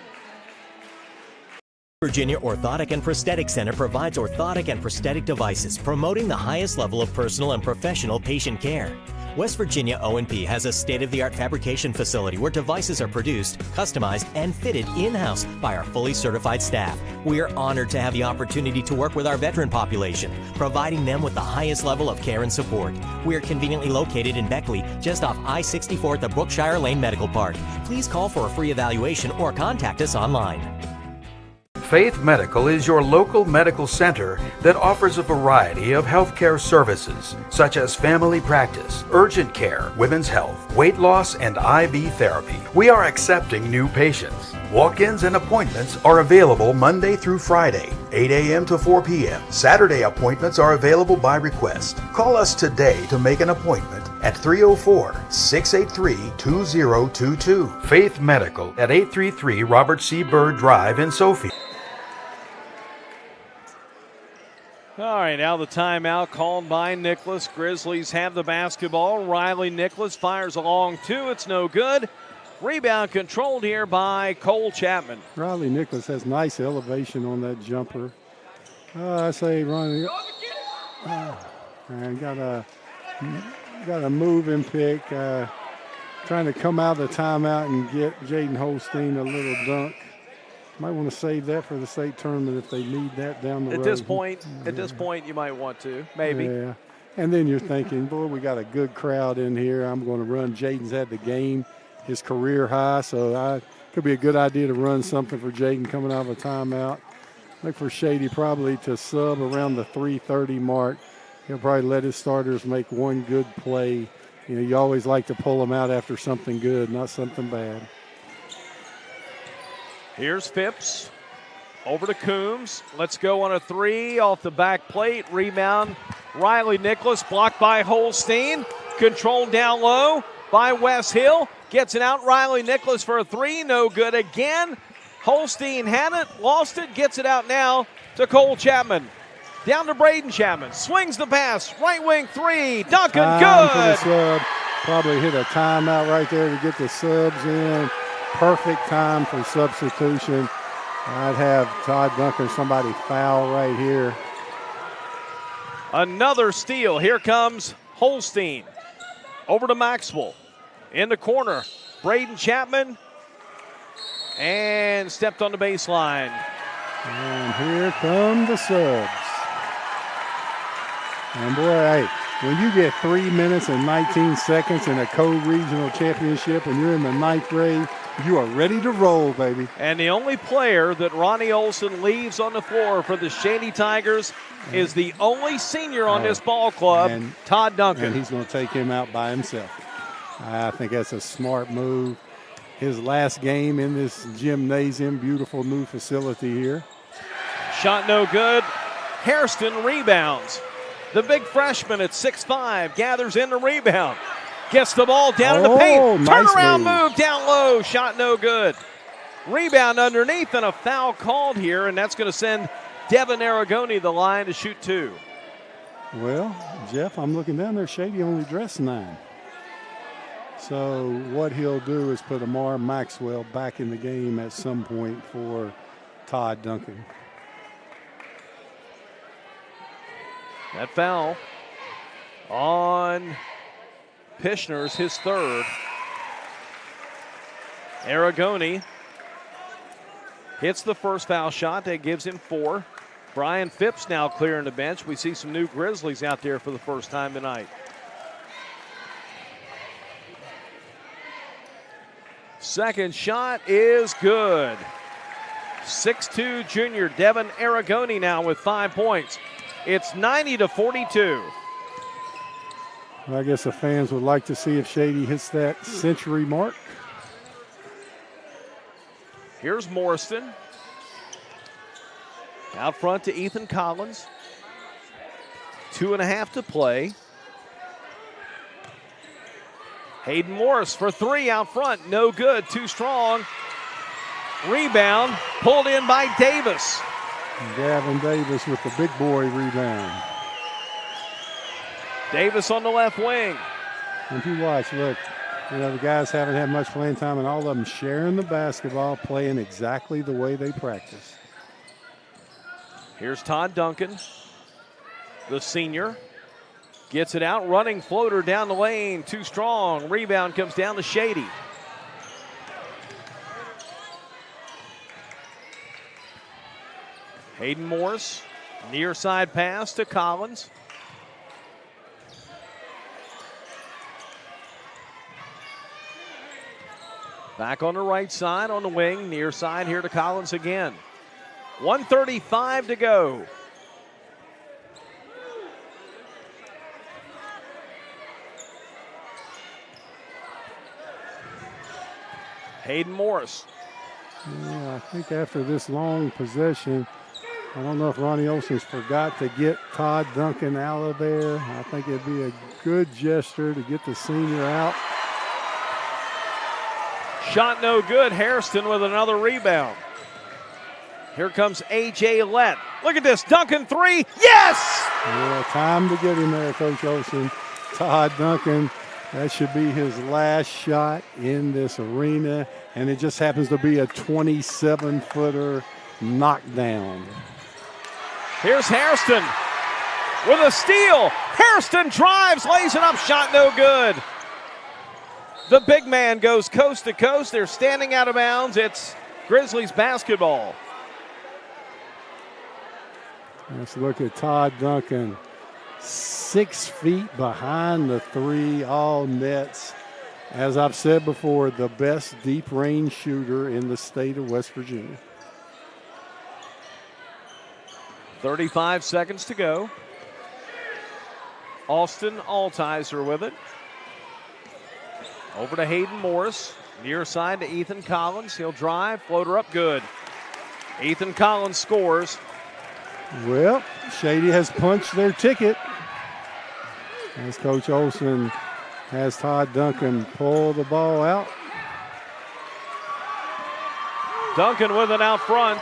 Virginia Orthotic and Prosthetic Center provides orthotic and prosthetic devices, promoting the highest level of personal and professional patient care. West Virginia O&P has a state-of-the-art fabrication facility where devices are produced, customized, and fitted in-house by our fully certified staff. We are honored to have the opportunity to work with our veteran population, providing them with the highest level of care and support. We are conveniently located in Beckley, just off I-64 at the Brookshire Lane Medical Park. Please call for a free evaluation or contact us online. Faith Medical is your local medical center that offers a variety of healthcare services, such as family practice, urgent care, women's health, weight loss, and IV therapy. We are accepting new patients. Walk-ins and appointments are available Monday through Friday, 8 a.m. to 4 p.m. Saturday appointments are available by request. Call us today to make an appointment at 304-683-2022. Faith Medical at 833 Robert C. Byrd Drive in Sophia. All right, now the timeout called by Nicholas. Grizzlies have the basketball. Riley Nicholas fires a long 2. It's no good. Rebound controlled here by Cole Chapman. Riley Nicholas has nice elevation on that jumper. I say Ronnie. And got a moving pick. Trying to come out of the timeout and get Jaden Holstein a little dunk. Might want to save that for the state tournament if they need that down the road. At this point, you might want to, maybe. Yeah. And then you're thinking, boy, we got a good crowd in here. I'm going to run. Jaden's had the game, his career high, so could be a good idea to run something for Jaden coming out of a timeout. Look for Shady probably to sub around the 3:30 mark. He'll probably let his starters make one good play. You know, you always like to pull them out after something good, not something bad. Here's Phipps. Over to Coombs. Let's go on a 3 off the back plate. Rebound. Riley Nicholas blocked by Holstein. Controlled down low by Wes Hill. Gets it out. Riley Nicholas for a 3. No good again. Holstein had it. Lost it. Gets it out now to Cole Chapman. Down to Braden Chapman. Swings the pass. Right wing 3. Duncan, good. For the sub. Probably hit a timeout right there to get the subs in. Perfect time for substitution. I'd have Todd Duncan, somebody foul right here. Another steal. Here comes Holstein. Over to Maxwell. In the corner. Braden Chapman. And stepped on the baseline. And here come the subs. And boy, hey, when you get 3 minutes and 19 seconds in a co-regional championship and you're in the 9th grade, you are ready to roll, baby. And the only player that Ronnie Olson leaves on the floor for the Shady Tigers is the only senior on this ball club, Todd Duncan. And he's going to take him out by himself. I think that's a smart move. His last game in this gymnasium, beautiful new facility here. Shot no good. Hairston rebounds. The big freshman at 6'5" gathers in the rebound. Gets the ball down in the paint. Turnaround move down low. Shot no good. Rebound underneath and a foul called here, and that's going to send Devin Aragoni the line to shoot 2. Well, Jeff, I'm looking down there. Shady only dressed 9. So what he'll do is put Amar Maxwell back in the game at some point for Todd Duncan. That foul on Pishner's his 3rd. Aragoni hits the first foul shot. That gives him 4. Brian Phipps now clearing the bench. We see some new Grizzlies out there for the first time tonight. Second shot is good. 6'2" junior Devin Aragoni now with 5 points. It's 90-42. Well, I guess the fans would like to see if Shady hits that century mark. Here's Morriston. Out front to Ethan Collins. 2.5 to play. Hayden Morris for three out front. No good. Too strong. Rebound pulled in by Davis. Gavin Davis with the big boy rebound. Davis on the left wing. If you watch, look, the guys haven't had much playing time, and all of them sharing the basketball, playing exactly the way they practice. Here's Todd Duncan, the senior. Gets it out, running floater down the lane, too strong. Rebound comes down to Shady. Hayden Morris, near side pass to Collins. Back on the right side on the wing, near side here to Collins again. 1:35 to go. Hayden Morris. Yeah, I think after this long possession, I don't know if Ronnie Olson's forgot to get Todd Duncan out of there. I think it'd be a good gesture to get the senior out. Shot no good. Hairston with another rebound. Here comes A.J. Lett. Look at this. Duncan three. Yes! Yeah, time to get him there, Coach Olson. Todd Duncan, that should be his last shot in this arena, and it just happens to be a 27-footer knockdown. Here's Hairston with a steal. Hairston drives, lays it up. Shot no good. The big man goes coast to coast. They're standing out of bounds. It's Grizzlies basketball. Let's look at Todd Duncan. 6 feet behind the three, all nets. As I've said before, the best deep range shooter in the state of West Virginia. 35 seconds to go. Austin Altizer with it. Over to Hayden Morris. Near side to Ethan Collins. He'll drive, floater up, good. Ethan Collins scores. Well, Shady has punched their ticket as Coach Olson has Todd Duncan pull the ball out. Duncan with it out front.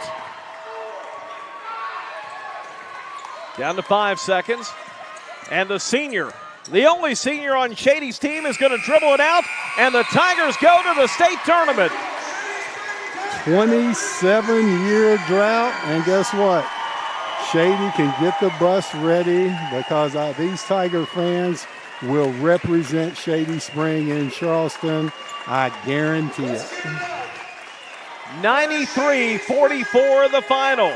Down to 5 seconds. And the senior, the only senior on Shady's team, is going to dribble it out, and the Tigers go to the state tournament. 27-year drought, and guess what? Shady can get the bus ready because these Tiger fans will represent Shady Spring in Charleston. I guarantee it. 93-44 the final.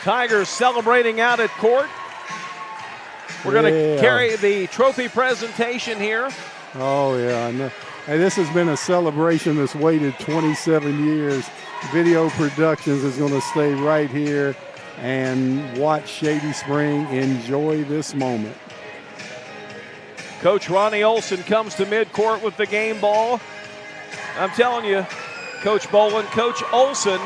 Tigers celebrating out at court. We're going to carry the trophy presentation here. Oh, yeah. Hey, this has been a celebration that's waited 27 years. Video Productions is going to stay right here and watch Shady Spring enjoy this moment. Coach Ronnie Olson comes to midcourt with the game ball. I'm telling you, Coach Bolin, Coach Olson,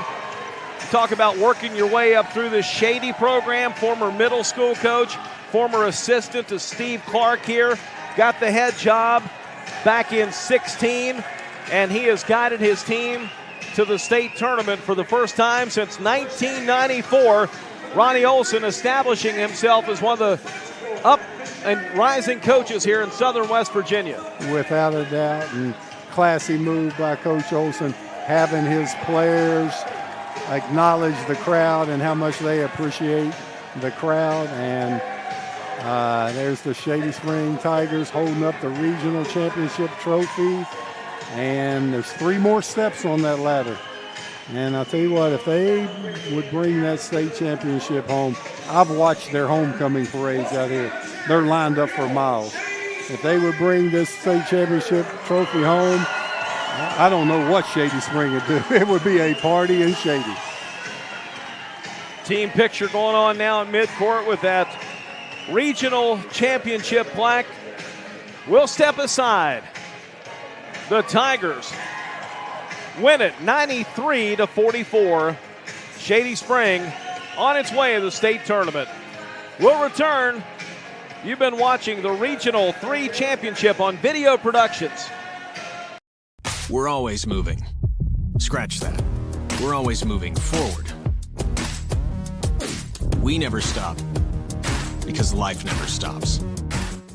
talk about working your way up through this Shady program, former middle school coach, former assistant to Steve Clark here, got the head job back in 16, and he has guided his team to the state tournament for the first time since 1994. Ronnie Olson establishing himself as one of the up and rising coaches here in Southern West Virginia. Without a doubt, and classy move by Coach Olson, having his players acknowledge the crowd and how much they appreciate the crowd. And there's the Shady Spring Tigers holding up the regional championship trophy. And there's 3 more steps on that ladder. And I'll tell you what, if they would bring that state championship home, I've watched their homecoming parades out here. They're lined up for miles. If they would bring this state championship trophy home, I don't know what Shady Spring would do. It would be a party in Shady. Team picture going on now in midcourt with that regional championship plaque. We'll step aside. The Tigers win it 93-44. Shady Spring on its way to the state tournament. We'll return. You've been watching the Regional 3 Championship on Video Productions. We're always moving. Scratch that. We're always moving forward. We never stop because life never stops.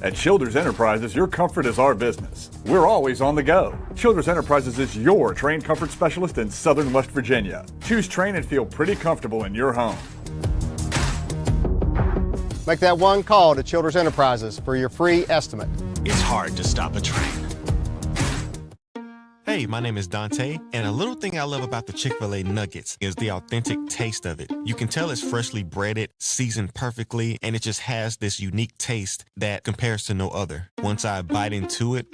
At Childers Enterprises, your comfort is our business. We're always on the go. Childers Enterprises is your train comfort specialist in Southern West Virginia. Choose train and feel pretty comfortable in your home. Make that one call to Childers Enterprises for your free estimate. It's hard to stop a train. Hey, my name is Dante, and a little thing I love about the Chick-fil-A nuggets is the authentic taste of it. You can tell it's freshly breaded, seasoned perfectly, and it just has this unique taste that compares to no other. Once I bite into it,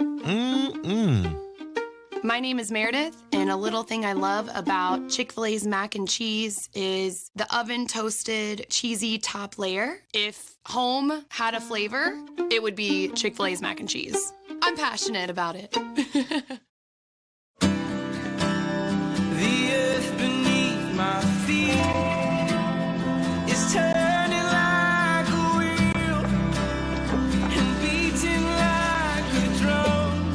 My name is Meredith, and a little thing I love about Chick-fil-A's mac and cheese is the oven-toasted, cheesy top layer. If home had a flavor, it would be Chick-fil-A's mac and cheese. I'm passionate about it. The earth beneath my feet is turning like a wheel and beating like a drum.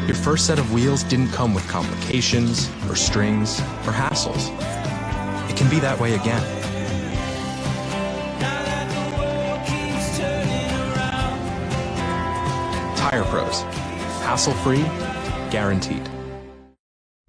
Your first set of wheels didn't come with complications, or strings, or hassles. It can be that way again. Now that the world keeps turning around. Tire Pros. Hassle-free, guaranteed.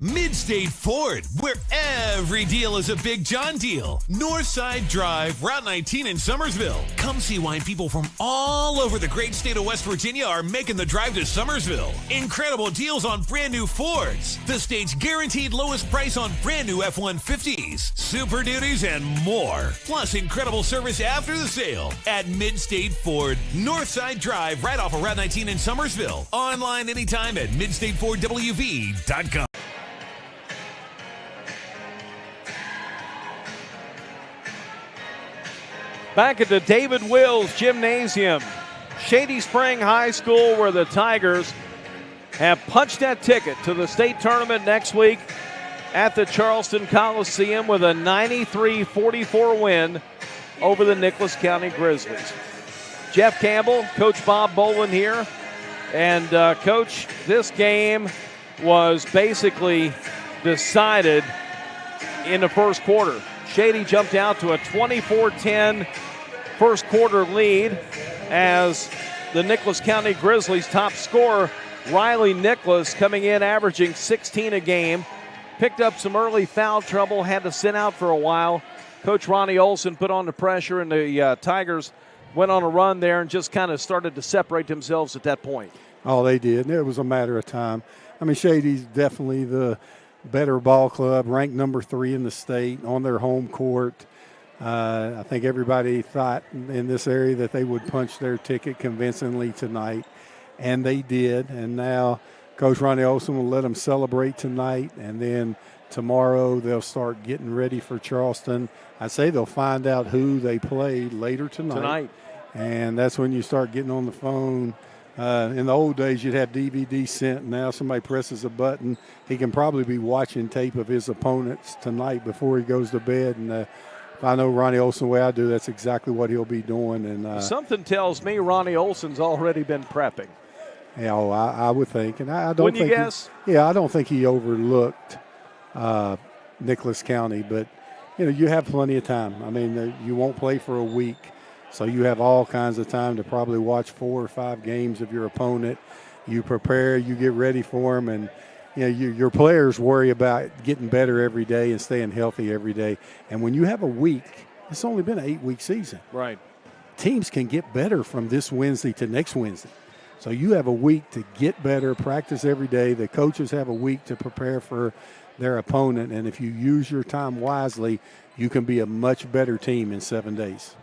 Midstate Ford, where every deal is a Big John deal. Northside Drive, Route 19 in Summersville. Come see why people from all over the great state of West Virginia are making the drive to Summersville. Incredible deals on brand new Fords. The state's guaranteed lowest price on brand new F-150s, Super Duties, and more. Plus incredible service after the sale at Midstate Ford. Northside Drive, right off of Route 19 in Summersville. Online anytime at midstatefordwv.com. Back at the David Wills Gymnasium, Shady Spring High School, where the Tigers have punched that ticket to the state tournament next week at the Charleston Coliseum with a 93-44 win over the Nicholas County Grizzlies. Jeff Campbell, Coach Bob Bolin here. And, Coach, this game was basically decided in the first quarter. Shady jumped out to a 24-10 first quarter lead as the Nicholas County Grizzlies top scorer, Riley Nicholas, coming in averaging 16 a game, picked up some early foul trouble, had to sit out for a while. Coach Ronnie Olson put on the pressure, and the Tigers went on a run there and just kind of started to separate themselves at that point. Oh, they did. It was a matter of time. I mean, Shady's definitely the better ball club, ranked number 3 in the state on their home court. I think everybody thought in this area that they would punch their ticket convincingly tonight, and they did. And now Coach Ronnie Olson will let them celebrate tonight, and then tomorrow they'll start getting ready for Charleston. I say they'll find out who they play later tonight. And that's when you start getting on the phone. In the old days, you'd have DVD sent. Now somebody presses a button. He can probably be watching tape of his opponents tonight before he goes to bed. And if I know Ronnie Olson the way I do, that's exactly what he'll be doing. And something tells me Ronnie Olson's already been prepping. Yeah, I would think. And I don't Wouldn't think you guess? I don't think he overlooked Nicholas County. But, you have plenty of time. I mean, you won't play for a week. So you have all kinds of time to probably watch 4 or 5 games of your opponent. You prepare, you get ready for them, and your players worry about getting better every day and staying healthy every day. And when you have a week, it's only been an 8-week season. Right. Teams can get better from this Wednesday to next Wednesday. So you have a week to get better, practice every day. The coaches have a week to prepare for their opponent. And if you use your time wisely, you can be a much better team in 7 days.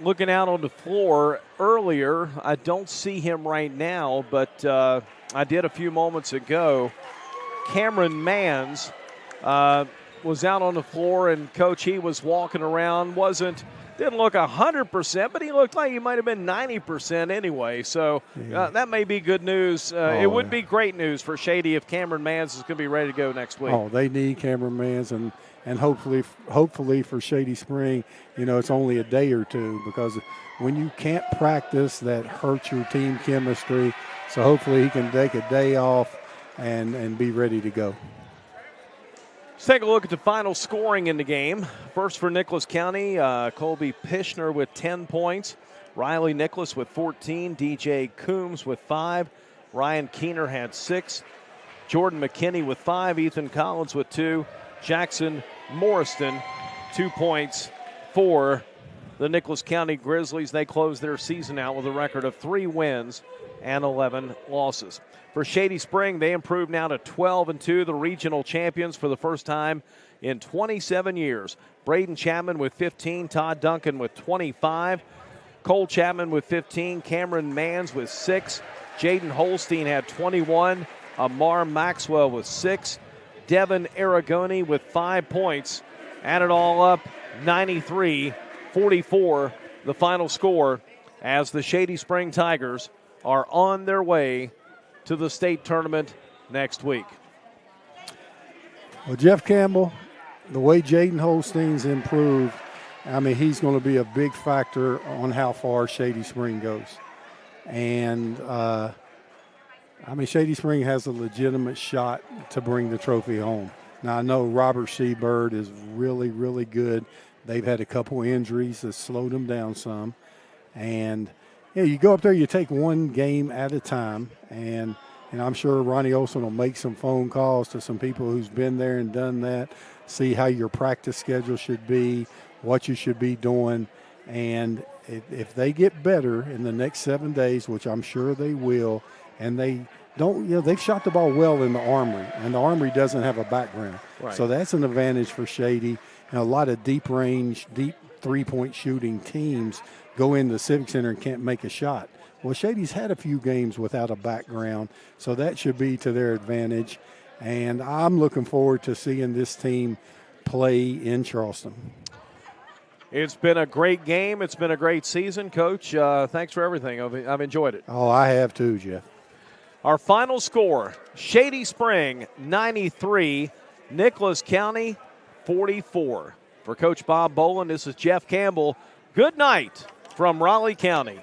Looking out on the floor earlier, I don't see him right now, but I did a few moments ago. Cameron Manns was out on the floor, and Coach, he was walking around, wasn't Didn't look 100%, but he looked like he might have been 90% anyway. So that may be good news. It would be great news for Shady if Cameron Mans is going to be ready to go next week. Oh, they need Cameron Mans, and hopefully for Shady Spring, it's only a day or two, because when you can't practice, that hurts your team chemistry. So hopefully he can take a day off and be ready to go. Let's take a look at the final scoring in the game. First for Nicholas County, Colby Pishner with 10 points. Riley Nicholas with 14. DJ Coombs with 5. Ryan Keener had 6. Jordan McKinney with 5. Ethan Collins with 2. Jackson Morriston, 2 points for the Nicholas County Grizzlies. They close their season out with a record of 3 wins and 11 losses. For Shady Spring, they improved now to 12-2, the regional champions for the first time in 27 years. Braden Chapman with 15, Todd Duncan with 25, Cole Chapman with 15, Cameron Mans with 6, Jaden Holstein had 21, Amar Maxwell with 6, Devin Aragoni with 5 points. Add it all up, 93-44, the final score, as the Shady Spring Tigers are on their way to the state tournament next week. Well, Jeff Campbell, the way Jaden Holstein's improved, he's going to be a big factor on how far Shady Spring goes. And, Shady Spring has a legitimate shot to bring the trophy home. Now, I know Robert Seabird is really, really good. They've had a couple injuries that slowed them down some. And you go up there, you take one game at a time, and I'm sure Ronnie Olson will make some phone calls to some people who's been there and done that, see how your practice schedule should be, what you should be doing, and if they get better in the next 7 days, which I'm sure they will, and they don't, they've shot the ball well in the Armory, and the Armory doesn't have a background. Right. So that's an advantage for Shady. And a lot of deep range, deep three-point shooting teams go into the Civic Center and can't make a shot. Well, Shady's had a few games without a background, so that should be to their advantage. And I'm looking forward to seeing this team play in Charleston. It's been a great game. It's been a great season, Coach. Thanks for everything. I've enjoyed it. Oh, I have too, Jeff. Our final score, Shady Spring 93, Nicholas County 44. For Coach Bob Boland, this is Jeff Campbell. Good night from Raleigh County.